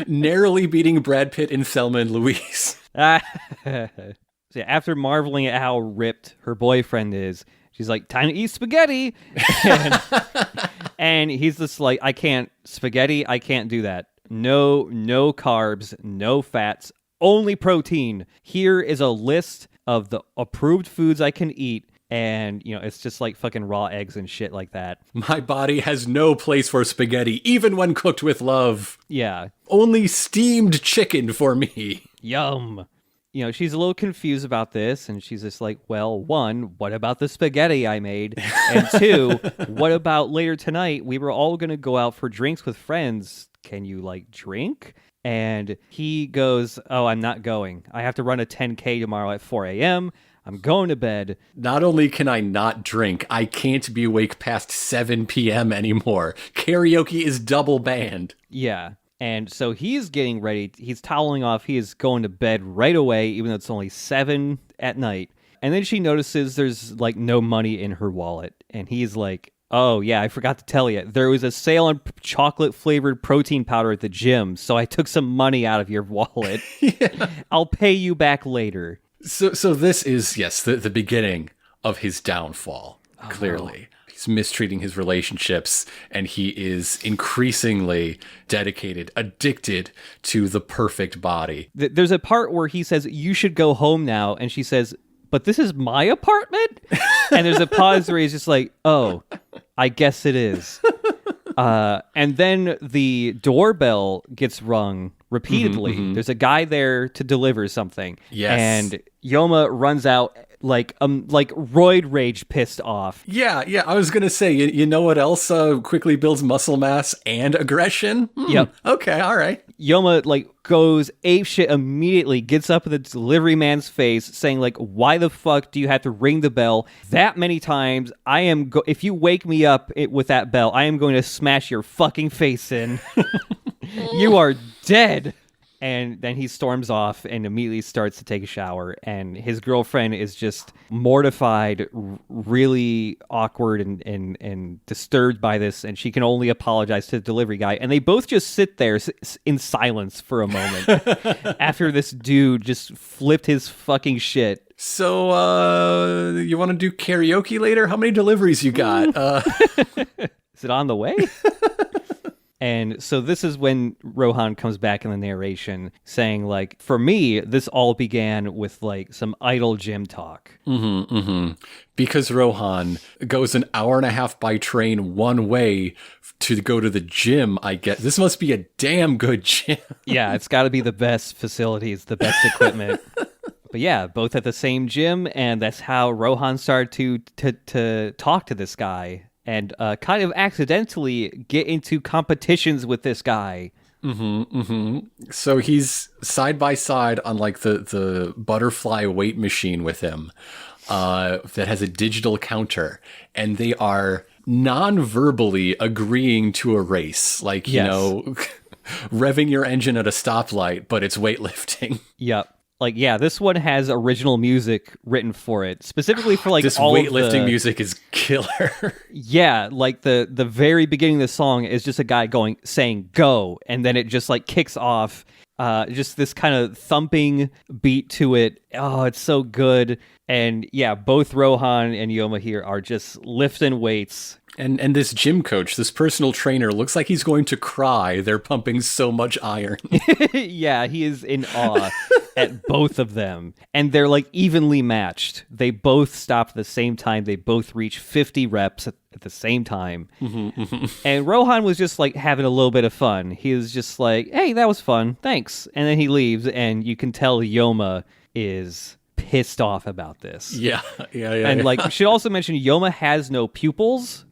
Narrowly beating Brad Pitt in Thelma and Louise. So yeah, after marveling at how ripped her boyfriend is, she's like, time to eat spaghetti. And he's just like, I can't do that. No carbs, no fats, only protein. Here is a list of the approved foods I can eat. And, it's just like fucking raw eggs and shit like that. My body has no place for spaghetti, even when cooked with love. Yeah. Only steamed chicken for me. Yum. She's a little confused about this, and she's just like, well, 1, what about the spaghetti I made? And 2, what about later tonight? We were all going to go out for drinks with friends. Can you, like, drink? And he goes, oh, I'm not going. I have to run a 10K tomorrow at 4 a.m., I'm going to bed. Not only can I not drink, I can't be awake past 7 p.m. anymore. Karaoke is double banned. Yeah. And so he's getting ready. He's toweling off. He is going to bed right away, even though it's only 7 at night. And then she notices there's, like, no money in her wallet. And he's like, oh, yeah, I forgot to tell you. There was a sale on chocolate-flavored protein powder at the gym, so I took some money out of your wallet. I'll pay you back later. So this is, the beginning of his downfall, clearly. No. He's mistreating his relationships, and he is increasingly dedicated, addicted to the perfect body. There's a part where he says, you should go home now, and she says, but this is my apartment? And there's a pause where he's just like, oh, I guess it is. And then the doorbell gets rung repeatedly. There's a guy there to deliver something. Yes. And Yoma runs out like roid rage pissed off. Yeah, I was gonna say, you know what else quickly builds muscle mass and aggression? Yep. Okay, all right. Yoma like goes apeshit immediately, gets up in the delivery man's face, saying like, "Why the fuck do you have to ring the bell that many times? If you wake me up with that bell, I am going to smash your fucking face in. You are dead." And then he storms off and immediately starts to take a shower. And his girlfriend is just mortified, really awkward and disturbed by this. And she can only apologize to the delivery guy. And they both just sit there in silence for a moment after this dude just flipped his fucking shit. So, you want to do karaoke later? How many deliveries you got? Is it on the way? And so this is when Rohan comes back in the narration saying, like, for me, this all began with, like, some idle gym talk. Because Rohan goes an hour and a half by train one way to go to the gym, I guess. This must be a damn good gym. Yeah, it's got to be the best facilities, the best equipment. But yeah, both at the same gym, and that's how Rohan started to talk to this guy. And kind of accidentally get into competitions with this guy. So he's side by side on like the butterfly weight machine with him that has a digital counter. And they are non-verbally agreeing to a race. Like, you know, revving your engine at a stoplight, but it's weightlifting. Yep. Like, yeah, this one has original music written for it, specifically for like this all weightlifting music is killer. Yeah, like the very beginning of the song is just a guy saying "go," and then it just like kicks off, just this kind of thumping beat to it. Oh, it's so good. And yeah, both Rohan and Yoma here are just lifting weights. And this gym coach, this personal trainer, looks like he's going to cry. They're pumping so much iron. Yeah, he is in awe at both of them. And they're like evenly matched. They both stop at the same time. They both reach 50 reps at the same time. And Rohan was just like having a little bit of fun. He was just like, hey, that was fun. Thanks. And then he leaves, and you can tell Yoma is pissed off about this. Yeah. And like, we should also mention Yoma has no pupils.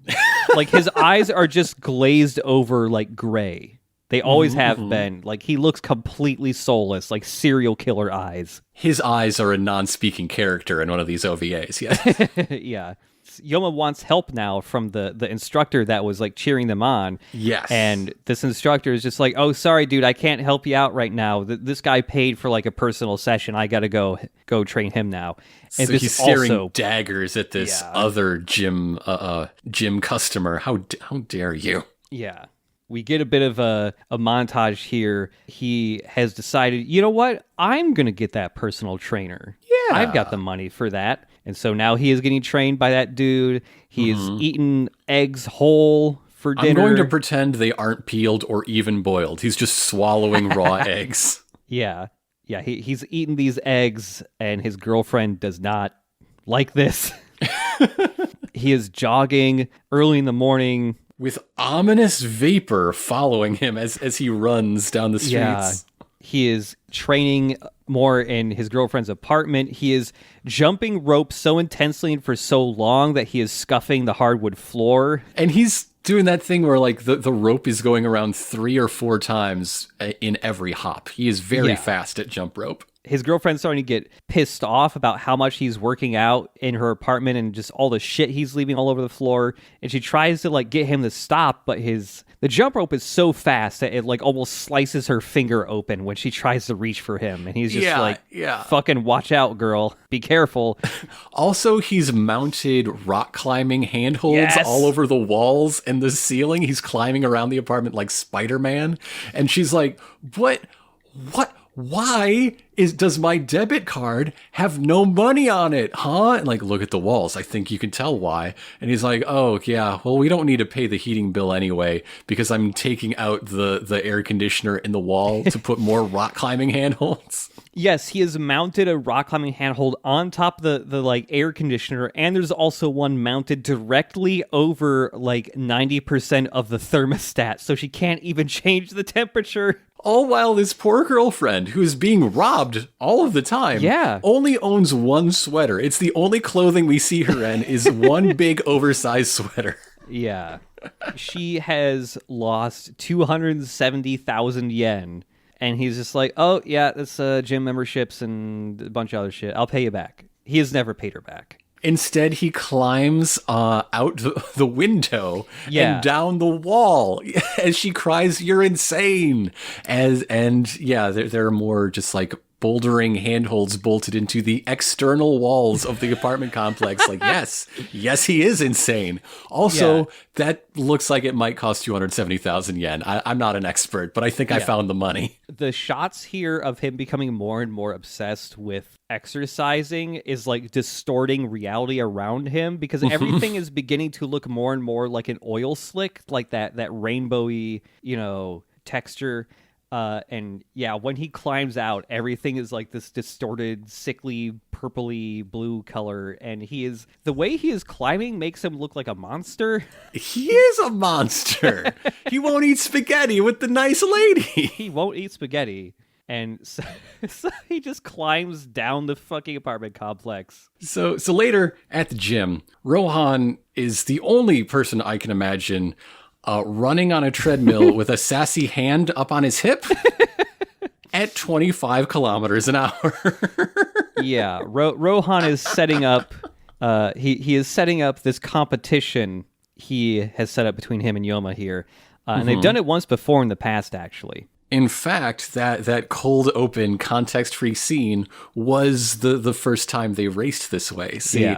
Like, his eyes are just glazed over like gray. They always have been. Like, he looks completely soulless, like serial killer eyes. His eyes are a non-speaking character in one of these OVAs. Yeah. Yeah. Yoma wants help now from the instructor that was like cheering them on. Yes. And this instructor is just like, oh, sorry, dude, I can't help you out right now. This guy paid for like a personal session. I got to go train him now. And so he's staring daggers at this other gym customer. How dare you? Yeah. We get a bit of a montage here. He has decided, you know what? I'm going to get that personal trainer. Yeah. I've got the money for that. And so now he is getting trained by that dude. He is eating eggs whole for dinner. I'm going to pretend they aren't peeled or even boiled. He's just swallowing raw eggs. Yeah. Yeah, he's eating these eggs, and his girlfriend does not like this. He is jogging early in the morning. With ominous vapor following him as he runs down the streets. Yeah, he is training more in his girlfriend's apartment. He is jumping rope so intensely and for so long that he is scuffing the hardwood floor. And he's doing that thing where like the rope is going around 3 or 4 times in every hop. He is very fast at jump rope. His girlfriend's starting to get pissed off about how much he's working out in her apartment and just all the shit he's leaving all over the floor. And she tries to like get him to stop, but the jump rope is so fast that it like almost slices her finger open when she tries to reach for him. And he's just fucking watch out, girl. Be careful. Also, he's mounted rock climbing handholds all over the walls and the ceiling. He's climbing around the apartment like Spider-Man. And she's like, what? Why does my debit card have no money on it, huh? And like, look at the walls. I think you can tell why. And he's like, oh yeah, well, we don't need to pay the heating bill anyway because I'm taking out the air conditioner in the wall to put more rock climbing handholds. Yes, he has mounted a rock climbing handhold on top of the like air conditioner, and there's also one mounted directly over like 90% of the thermostat, so she can't even change the temperature. All while this poor girlfriend, who is being robbed all of the time, only owns one sweater. It's the only clothing we see her in is one big oversized sweater. Yeah. She has lost 270,000 yen. And he's just like, oh, yeah, that's gym memberships and a bunch of other shit. I'll pay you back. He has never paid her back. Instead, he climbs out the window and down the wall as she cries, "You're insane!" There are more just like bouldering handholds bolted into the external walls of the apartment complex. Like, yes, he is insane. Also, that looks like it might cost 270,000 yen. I'm not an expert, but I think I found the money. The shots here of him becoming more and more obsessed with exercising is like distorting reality around him because everything is beginning to look more and more like an oil slick, like that rainbowy, texture. When he climbs out, everything is like this distorted, sickly, purpley blue color, and the way he is climbing makes him look like a monster. He is a monster. He won't eat spaghetti with the nice lady. He won't eat spaghetti. And so he just climbs down the fucking apartment complex. So later at the gym, Rohan is the only person I can imagine running on a treadmill with a sassy hand up on his hip at 25 kilometers an hour. Yeah, Rohan is setting up. He is setting up this competition he has set up between him and Yoma here, and they've done it once before in the past, actually. In fact, that cold open context-free scene was the first time they raced this way. See,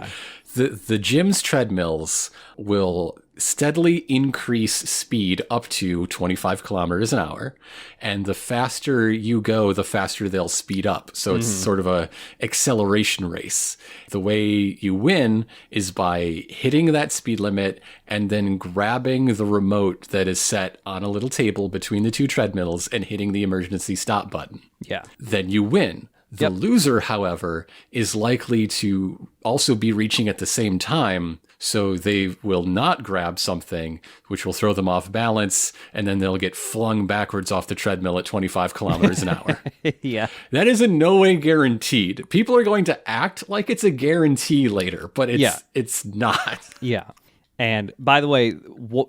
the gym's treadmills will steadily increase speed up to 25 kilometers an hour. And the faster you go, the faster they'll speed up. So it's sort of a acceleration race. The way you win is by hitting that speed limit and then grabbing the remote that is set on a little table between the two treadmills and hitting the emergency stop button. Yeah. Then you win. The loser, however, is likely to also be reaching at the same time, so they will not grab something, which will throw them off balance, and then they'll get flung backwards off the treadmill at 25 kilometers an hour. Yeah. That is in no way guaranteed. People are going to act like it's a guarantee later, but it's not. Yeah. And by the way,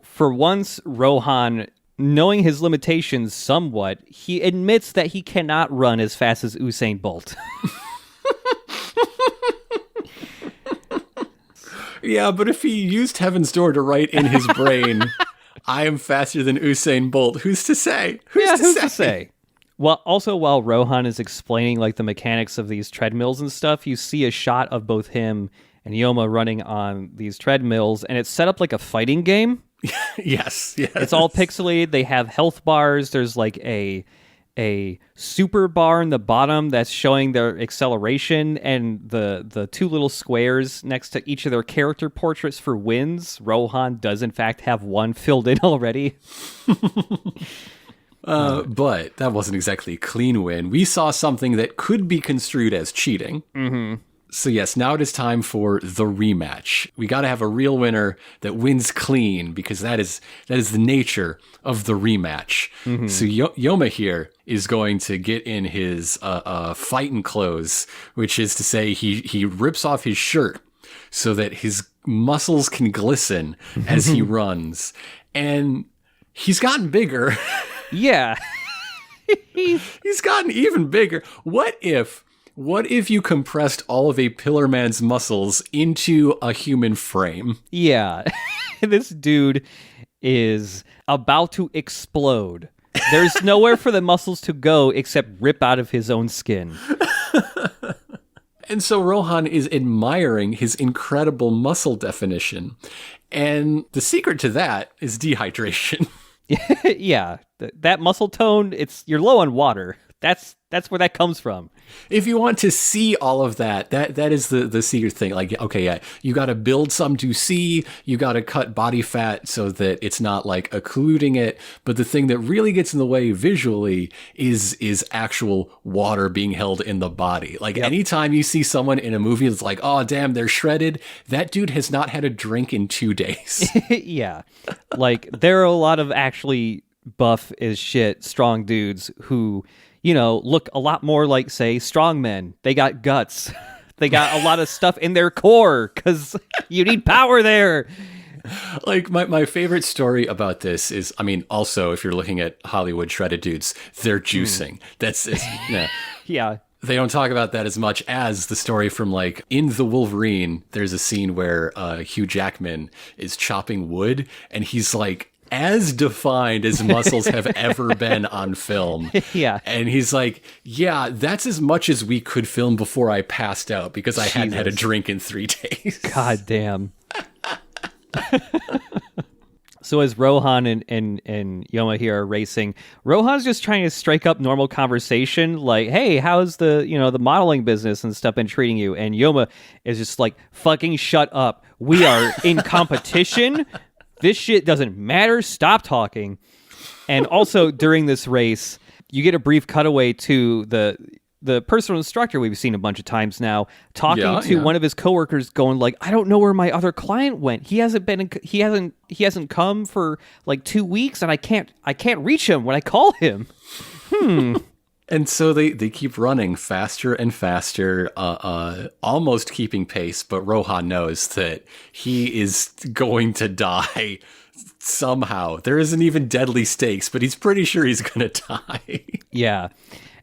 for once, Rohan, knowing his limitations somewhat, he admits that he cannot run as fast as Usain Bolt. Yeah, but if he used Heaven's Door to write in his brain, I am faster than Usain Bolt, who's to say? Who's to say? Well, also while Rohan is explaining like the mechanics of these treadmills and stuff, you see a shot of both him and Yoma running on these treadmills, and it's set up like a fighting game. Yes. It's all pixelated. They have health bars. There's like a super bar in the bottom that's showing their acceleration, and the two little squares next to each of their character portraits for wins. Rohan does in fact have one filled in already. But that wasn't exactly a clean win. We saw something that could be construed as cheating. Mm-hmm. So yes, now it is time for the rematch. We got to have a real winner that wins clean, because that is the nature of the rematch. Mm-hmm. So Yoma here is going to get in his fighting clothes, which is to say he rips off his shirt so that his muscles can glisten as he runs. And he's gotten bigger. Yeah. He's gotten even bigger. What if you compressed all of a Pillar Man's muscles into a human frame? Yeah. This dude is about to explode. There's nowhere for the muscles to go except rip out of his own skin. And so Rohan is admiring his incredible muscle definition. And the secret to that is dehydration. Yeah. That muscle tone, you're low on water. That's where that comes from. If you want to see all of that is the secret thing. Like, okay, yeah, you got to build some to see. You got to cut body fat so that it's not like occluding it. But the thing that really gets in the way visually is actual water being held in the body. Like anytime you see someone in a movie that's like, oh, damn, they're shredded. That dude has not had a drink in 2 days. Yeah. Like there are a lot of actually buff as shit, strong dudes who, look a lot more like, say, strong men. They got guts. They got a lot of stuff in their core because you need power there. Like, my favorite story about this is, I mean, also, if you're looking at Hollywood shredded dudes, they're juicing. Yeah. They don't talk about that as much as the story from, like, in The Wolverine, there's a scene where Hugh Jackman is chopping wood, and he's, like, as defined as muscles have ever been on film. Yeah. And he's like, yeah, that's as much as we could film before I passed out because I hadn't had a drink in 3 days. God damn. So as Rohan and Yoma here are racing, Rohan's just trying to strike up normal conversation, like, hey, how's the modeling business and stuff been treating you? And Yoma is just like, fucking shut up. We are in competition. This shit doesn't matter. Stop talking. And also during this race, you get a brief cutaway to the personal instructor we've seen a bunch of times now talking to one of his coworkers, going like, I don't know where my other client went. He hasn't come for like 2 weeks, and I can't reach him when I call him. And so they keep running faster and faster, almost keeping pace, but Rohan knows that he is going to die somehow. There isn't even deadly stakes, but he's pretty sure he's going to die. Yeah.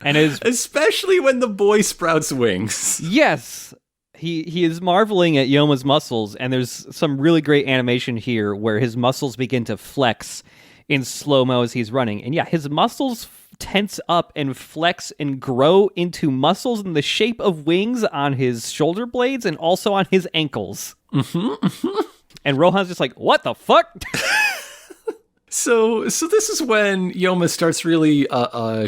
And especially when the boy sprouts wings. Yes. He is marveling at Yoma's muscles, and there's some really great animation here where his muscles begin to flex in slow-mo as he's running. And yeah, his muscles tense up and flex and grow into muscles in the shape of wings on his shoulder blades and also on his ankles. And Rohan's just like, what the fuck? So this is when Yoma starts really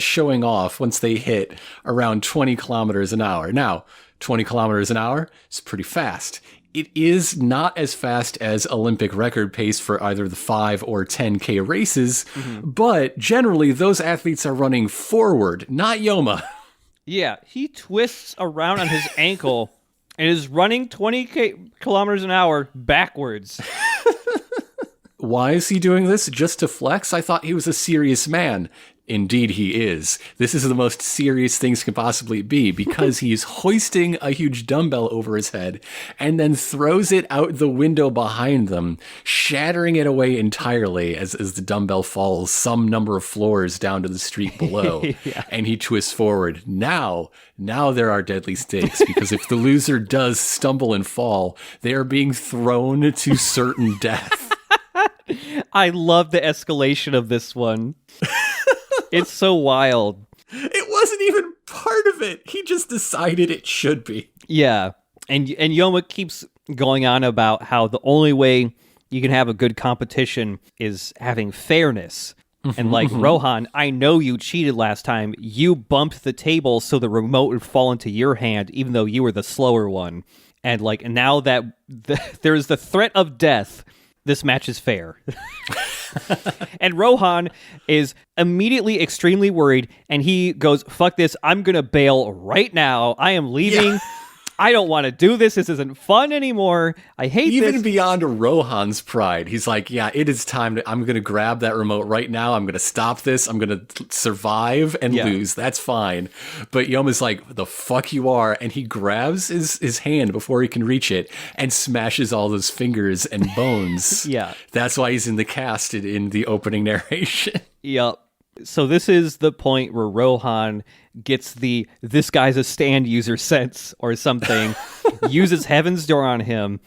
showing off once they hit around 20 kilometers an hour. Now, 20 kilometers an hour is pretty fast. It is not as fast as Olympic record pace for either the 5 or 10K races, but generally those athletes are running forward, not Yoma. Yeah, he twists around on his ankle and is running 20 kilometers an hour backwards. Why is he doing this? Just to flex? I thought he was a serious man. Indeed he is. This is the most serious things can possibly be because he's hoisting a huge dumbbell over his head and then throws it out the window behind them, shattering it away entirely as the dumbbell falls some number of floors down to the street below. Yeah. And he twists forward. Now there are deadly stakes because if the loser does stumble and fall, they are being thrown to certain death. I love the escalation of this one. It's so wild. It wasn't even part of it. He just decided it should be. Yeah. And Yoma keeps going on about how the only way you can have a good competition is having fairness. And like, Rohan, I know you cheated last time. You bumped the table so the remote would fall into your hand, even though you were the slower one. And like, now that there's the threat of death, this match is fair. And Rohan is immediately extremely worried, and he goes, fuck this, I'm going to bail right now. I am leaving. Yeah. I don't want to do this. This isn't fun anymore. I hate this. Even beyond Rohan's pride, he's like, yeah, it is time. I'm going to grab that remote right now. I'm going to stop this. I'm going to survive and lose. That's fine. But Yoma's like, the fuck you are. And he grabs his hand before he can reach it and smashes all those fingers and bones. Yeah. That's why he's in the cast in the opening narration. Yep. So this is the point where Rohan gets this guy's a stand user sense or something, uses Heaven's Door on him.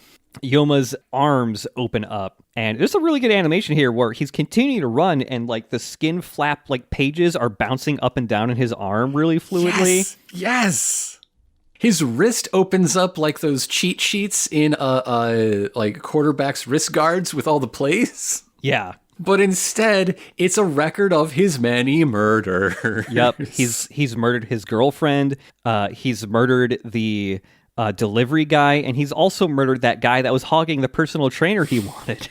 Yoma's arms open up, and there's a really good animation here where he's continuing to run, and like the skin flap like pages are bouncing up and down in his arm really fluidly. Yes. His wrist opens up like those cheat sheets in like quarterback's wrist guards with all the plays. Yeah. But instead, it's a record of his many murders. Yep, he's murdered his girlfriend. He's murdered the delivery guy, and he's also murdered that guy that was hogging the personal trainer he wanted.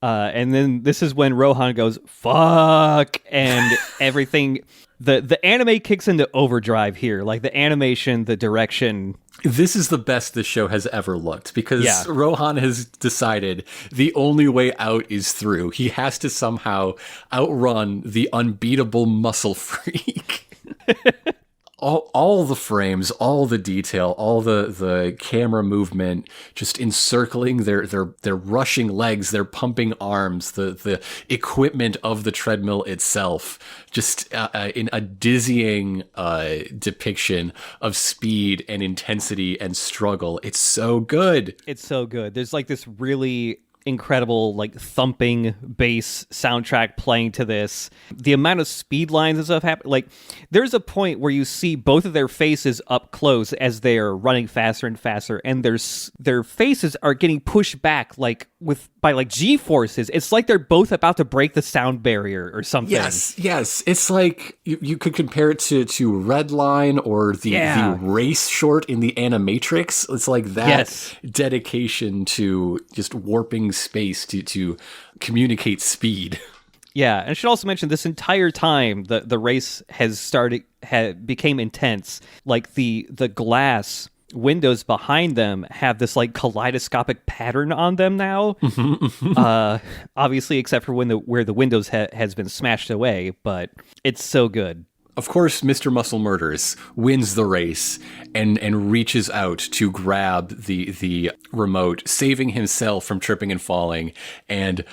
And then this is when Rohan goes, fuck, and everything, the anime kicks into overdrive here. Like the animation, the direction. This is the best this show has ever looked because Rohan has decided the only way out is through. He has to somehow outrun the unbeatable muscle freak. All the frames, all the detail, all the camera movement, just encircling their rushing legs, their pumping arms, the equipment of the treadmill itself, just in a dizzying depiction of speed and intensity and struggle. It's so good. It's so good. There's like this really incredible like thumping bass soundtrack playing to this. The amount of speed lines and stuff happen, like there's a point where you see both of their faces up close as they're running faster and faster, and their faces are getting pushed back like by like G-forces. It's like they're both about to break the sound barrier or something. Yes. It's like you could compare it to Redline or the race short in the Animatrix. It's like that dedication to just warping space to communicate speed. Yeah, and I should also mention this entire time the race became intense. Like the glass windows behind them have this like kaleidoscopic pattern on them now. Obviously, except for where the windows has been smashed away, but it's so good. Of course, Mr. Muscle Murders wins the race and reaches out to grab the remote, saving himself from tripping and falling, and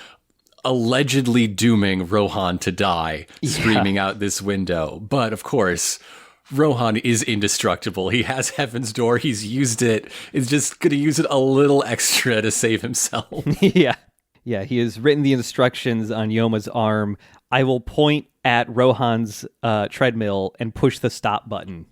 allegedly dooming Rohan to die, screaming out this window. But of course, Rohan is indestructible. He has Heaven's Door. He's used it. He's just going to use it a little extra to save himself. Yeah, he has written the instructions on Yoma's arm. I will point at Rohan's treadmill and push the stop button.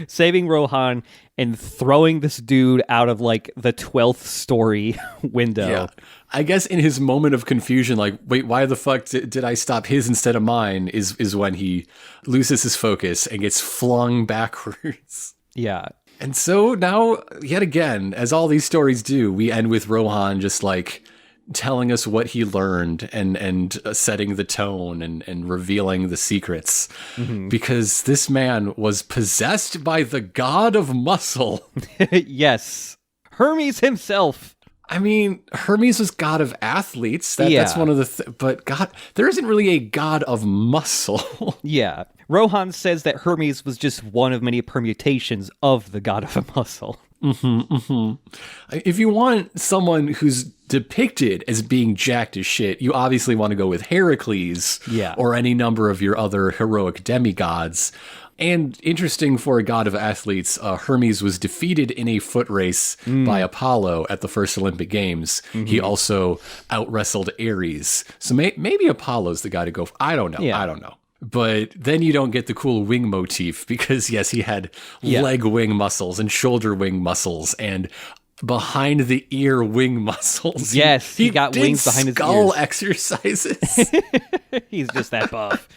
Saving Rohan and throwing this dude out of like the 12th story window. Yeah. I guess in his moment of confusion, like, wait, why the fuck did I stop his instead of mine, is when he loses his focus and gets flung backwards. Yeah. And so now, yet again, as all these stories do, we end with Rohan just like telling us what he learned and setting the tone and revealing the secrets. Because this man was possessed by the god of muscle. Yes. Hermes himself. I mean, Hermes was god of athletes. That's one of the... but God, there isn't really a god of muscle. Yeah. Rohan says that Hermes was just one of many permutations of the god of muscle. If you want someone who's depicted as being jacked as shit, you obviously want to go with Heracles or any number of your other heroic demigods. And interesting for a god of athletes, Hermes was defeated in a foot race by Apollo at the first Olympic Games. He also out-wrestled Ares. So maybe Apollo's the guy to go for. I don't know. But then you don't get the cool wing motif because, yes, he had leg wing muscles and shoulder wing muscles and behind the ear wing muscles. Yes, he got wings behind his ears. Skull exercises. He's just that buff.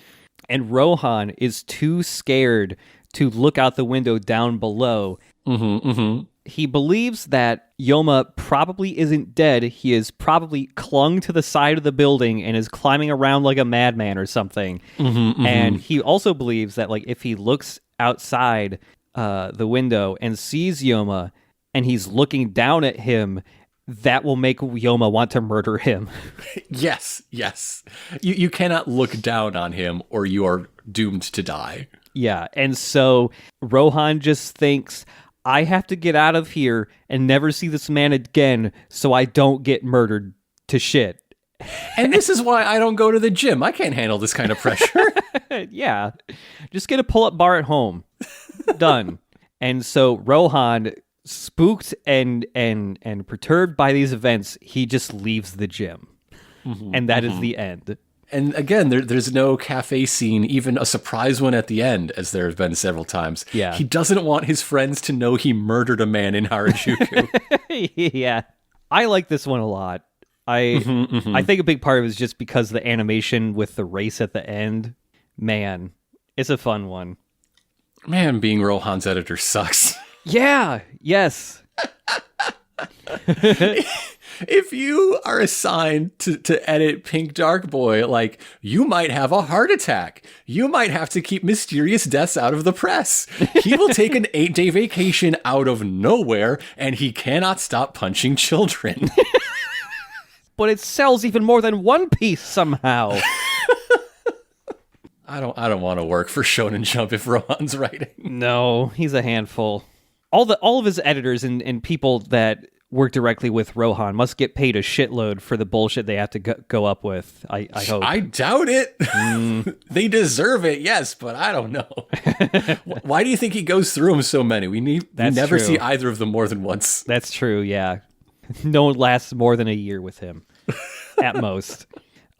And Rohan is too scared to look out the window down below. He believes that Yoma probably isn't dead. He is probably clung to the side of the building and is climbing around like a madman or something. And he also believes that like if he looks outside the window and sees Yoma and he's looking down at him, that will make Yoma want to murder him. Yes. You cannot look down on him or you are doomed to die. Yeah, and so Rohan just thinks, I have to get out of here and never see this man again so I don't get murdered to shit. And this is why I don't go to the gym. I can't handle this kind of pressure. Yeah, just get a pull-up bar at home. Done. And so Rohan, spooked and perturbed by these events, he just leaves the gym. And that is the end. And again, there's no cafe scene, even a surprise one at the end, as there have been several times. Yeah. He doesn't want his friends to know he murdered a man in Harajuku. Yeah. I like this one a lot. I think a big part of it is just because the animation with the race at the end. Man, it's a fun one. Man, being Rohan's editor sucks. Yeah, yes. if you are assigned to edit Pink Dark Boy, like, you might have a heart attack. You might have to keep mysterious deaths out of the press. He will take an 8-day vacation out of nowhere, and he cannot stop punching children. But it sells even more than One Piece somehow. I don't want to work for Shonen Jump if Rohan's writing. No, he's a handful. All of his editors and people that work directly with Rohan must get paid a shitload for the bullshit they have to go up with. I hope. I doubt it. They deserve it, yes, but I don't know. Why do you think he goes through them so many? We never see either of them more than once. That's true, yeah. No one lasts more than a year with him, at most.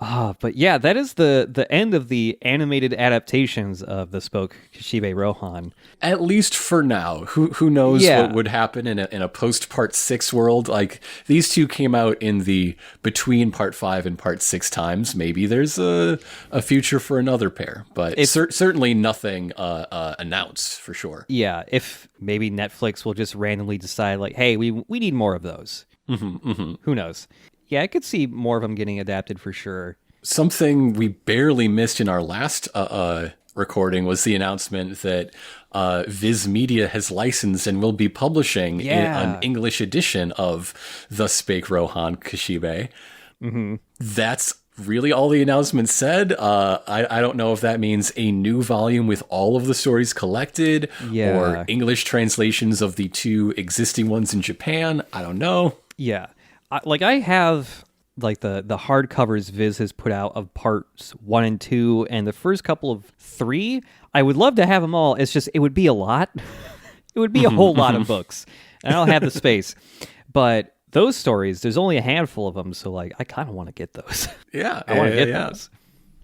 But yeah, that is the end of the animated adaptations of Thus Spoke Kishibe Rohan. At least for now. Who knows what would happen in a post Part 6 world? Like, these two came out in the between Part 5 and Part 6 times. Maybe there's a future for another pair, but certainly nothing announced for sure. Yeah, if maybe Netflix will just randomly decide, like, hey, we need more of those. Who knows? Yeah, I could see more of them getting adapted for sure. Something we barely missed in our last recording was the announcement that Viz Media has licensed and will be publishing an English edition of Thus Spoke Rohan Kishibe. That's really all the announcement said. I don't know if that means a new volume with all of the stories collected or English translations of the 2 existing ones in Japan. I don't know. Yeah. I have like the hardcovers Viz has put out of parts 1 and 2 and the first couple of 3. I would love to have them all. It's just, it would be a lot. It would be a whole lot of books. And I don't have the space. But those stories, there's only a handful of them. So like, I kind of want to get those. Yeah. I want to get those.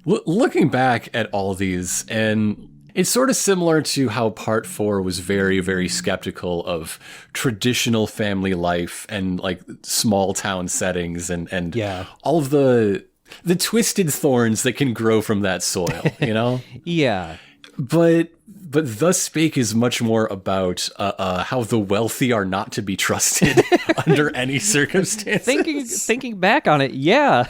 Looking back at all these, and it's sort of similar to how Part 4 was very, very skeptical of traditional family life and like small town settings and all of the twisted thorns that can grow from that soil, you know? Yeah. But Thus Spake is much more about how the wealthy are not to be trusted under any circumstances. Thinking back on it, yeah.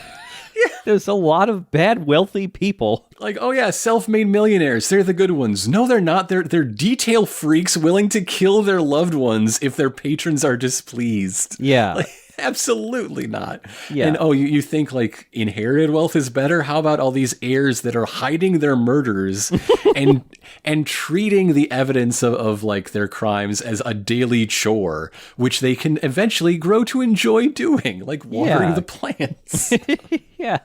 There's a lot of bad, wealthy people. Like, oh yeah, self-made millionaires. They're the good ones. No, they're not. They're detail freaks willing to kill their loved ones if their patrons are displeased. Yeah. Like, absolutely not. Yeah. And you think like inherited wealth is better? How about all these heirs that are hiding their murders and treating the evidence of like their crimes as a daily chore, which they can eventually grow to enjoy doing, like watering the plants. Yeah.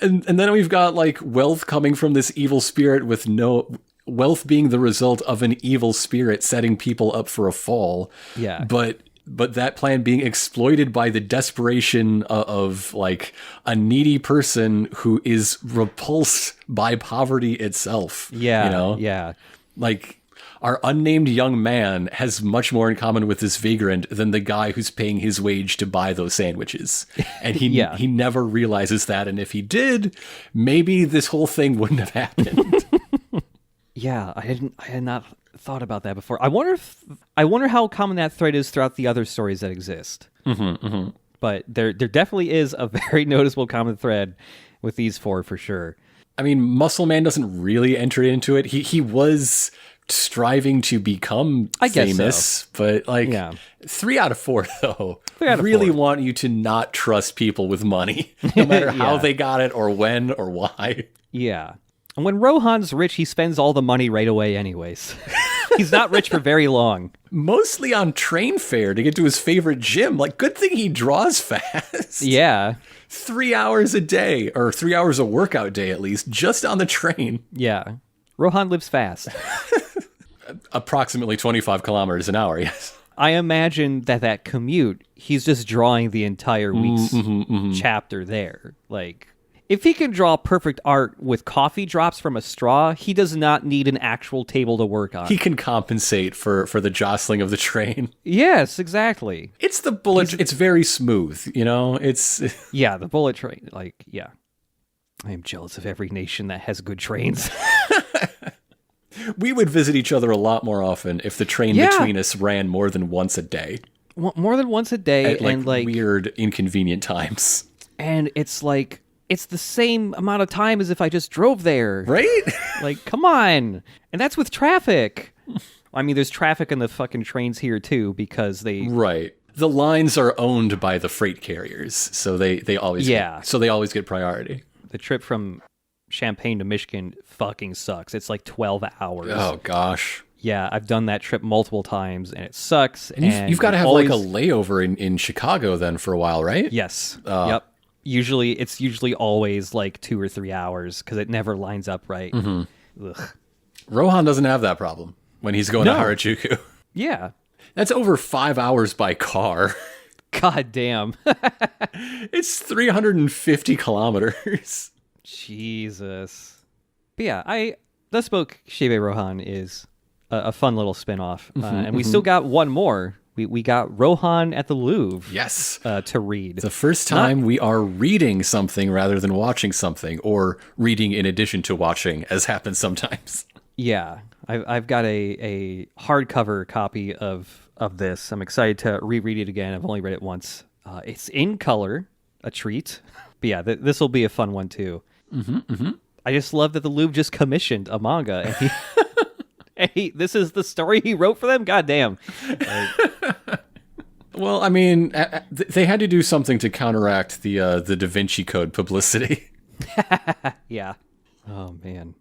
And then we've got like wealth coming from this evil spirit with no wealth being the result of an evil spirit setting people up for a fall. Yeah. But that plan being exploited by the desperation of like a needy person who is repulsed by poverty itself. Yeah. You know? Yeah. Like, our unnamed young man has much more in common with this vagrant than the guy who's paying his wage to buy those sandwiches. And he he never realizes that. And if he did, maybe this whole thing wouldn't have happened. Yeah, I had not thought about that before. I wonder how common that thread is throughout the other stories that exist. But there definitely is a very noticeable common thread with these 4 for sure. I mean, Muscle Man doesn't really enter into it. He was striving to become famous, but like 3 out of 4 though really want you to not trust people with money, no matter how they got it or when or why. Yeah. And when Rohan's rich, he spends all the money right away anyways. He's not rich for very long. Mostly on train fare to get to his favorite gym. Like, good thing he draws fast. Yeah. 3 hours a day, or 3 hours a workout day at least, just on the train. Yeah. Rohan lives fast. Approximately 25 kilometers an hour, yes. I imagine that commute, he's just drawing the entire week's chapter there. Like, if he can draw perfect art with coffee drops from a straw, he does not need an actual table to work on. He can compensate for the jostling of the train. Yes, exactly. It's the bullet. It's very smooth, you know? Yeah, the bullet train. Like, yeah. I am jealous of every nation that has good trains. We would visit each other a lot more often if the train between us ran more than once a day. more than once a day, at like and like weird, inconvenient times. And it's like it's the same amount of time as if I just drove there. Right? Like, come on. And that's with traffic. I mean, there's traffic in the fucking trains here too because they Right. The lines are owned by the freight carriers, so they always get priority. The trip from Champaign to Michigan fucking sucks. It's like 12 hours. Oh gosh. Yeah, I've done that trip multiple times and it sucks. And you've got to have like a layover in Chicago then for a while, right? Yes. Yep. It's usually always like 2 or 3 hours because it never lines up right. Mm-hmm. Ugh. Rohan doesn't have that problem when he's going to Harajuku. Yeah. That's over 5 hours by car. God damn. It's 350 kilometers. Jesus. But yeah, Thus Spoke Kishibe Rohan is a fun little spinoff. And we still got one more. We got Rohan at the Louvre. Yes. To read. It's the first time we are reading something rather than watching something, or reading in addition to watching, as happens sometimes. Yeah. I've got a hardcover copy of this. I'm excited to reread it again. I've only read it once. It's in color, a treat. But yeah, this will be a fun one too. I just love that the Louvre just commissioned a manga, and this is the story he wrote for them. God damn. Well, I mean, they had to do something to counteract the Da Vinci Code publicity. Yeah. Oh man.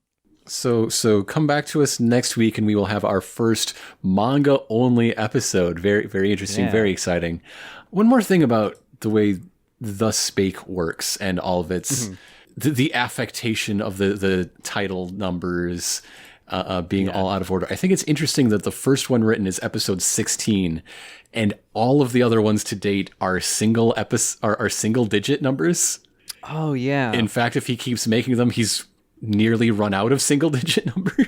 So come back to us next week, and we will have our first manga only episode. Very, very interesting. Yeah. Very exciting. One more thing about the way Thus Spake works and all of its the affectation of the title numbers being all out of order. I think it's interesting that the first one written is episode 16, and all of the other ones to date are single digit numbers. Oh yeah. In fact, if he keeps making them, he's nearly run out of single digit numbers.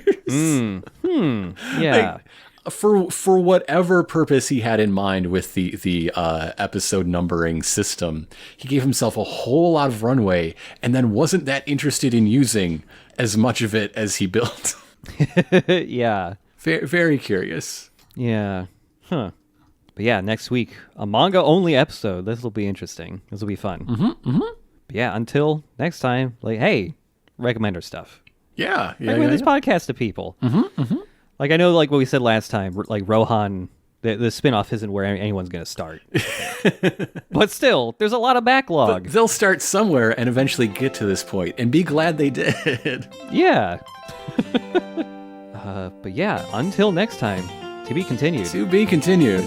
Yeah. Like, for whatever purpose he had in mind with the episode numbering system, he gave himself a whole lot of runway and then wasn't that interested in using as much of it as he built. Yeah. Very, very curious. Yeah. Huh. But yeah, next week, a manga only episode. This will be interesting. This will be fun. But yeah, until next time, like, hey, recommend our stuff. Yeah. Recommend this podcast to people. Like, I know, like what we said last time, like Rohan, the spinoff isn't where anyone's going to start. But still, there's a lot of backlog. But they'll start somewhere and eventually get to this point, and be glad they did. Yeah. But yeah, until next time, to be continued. To be continued.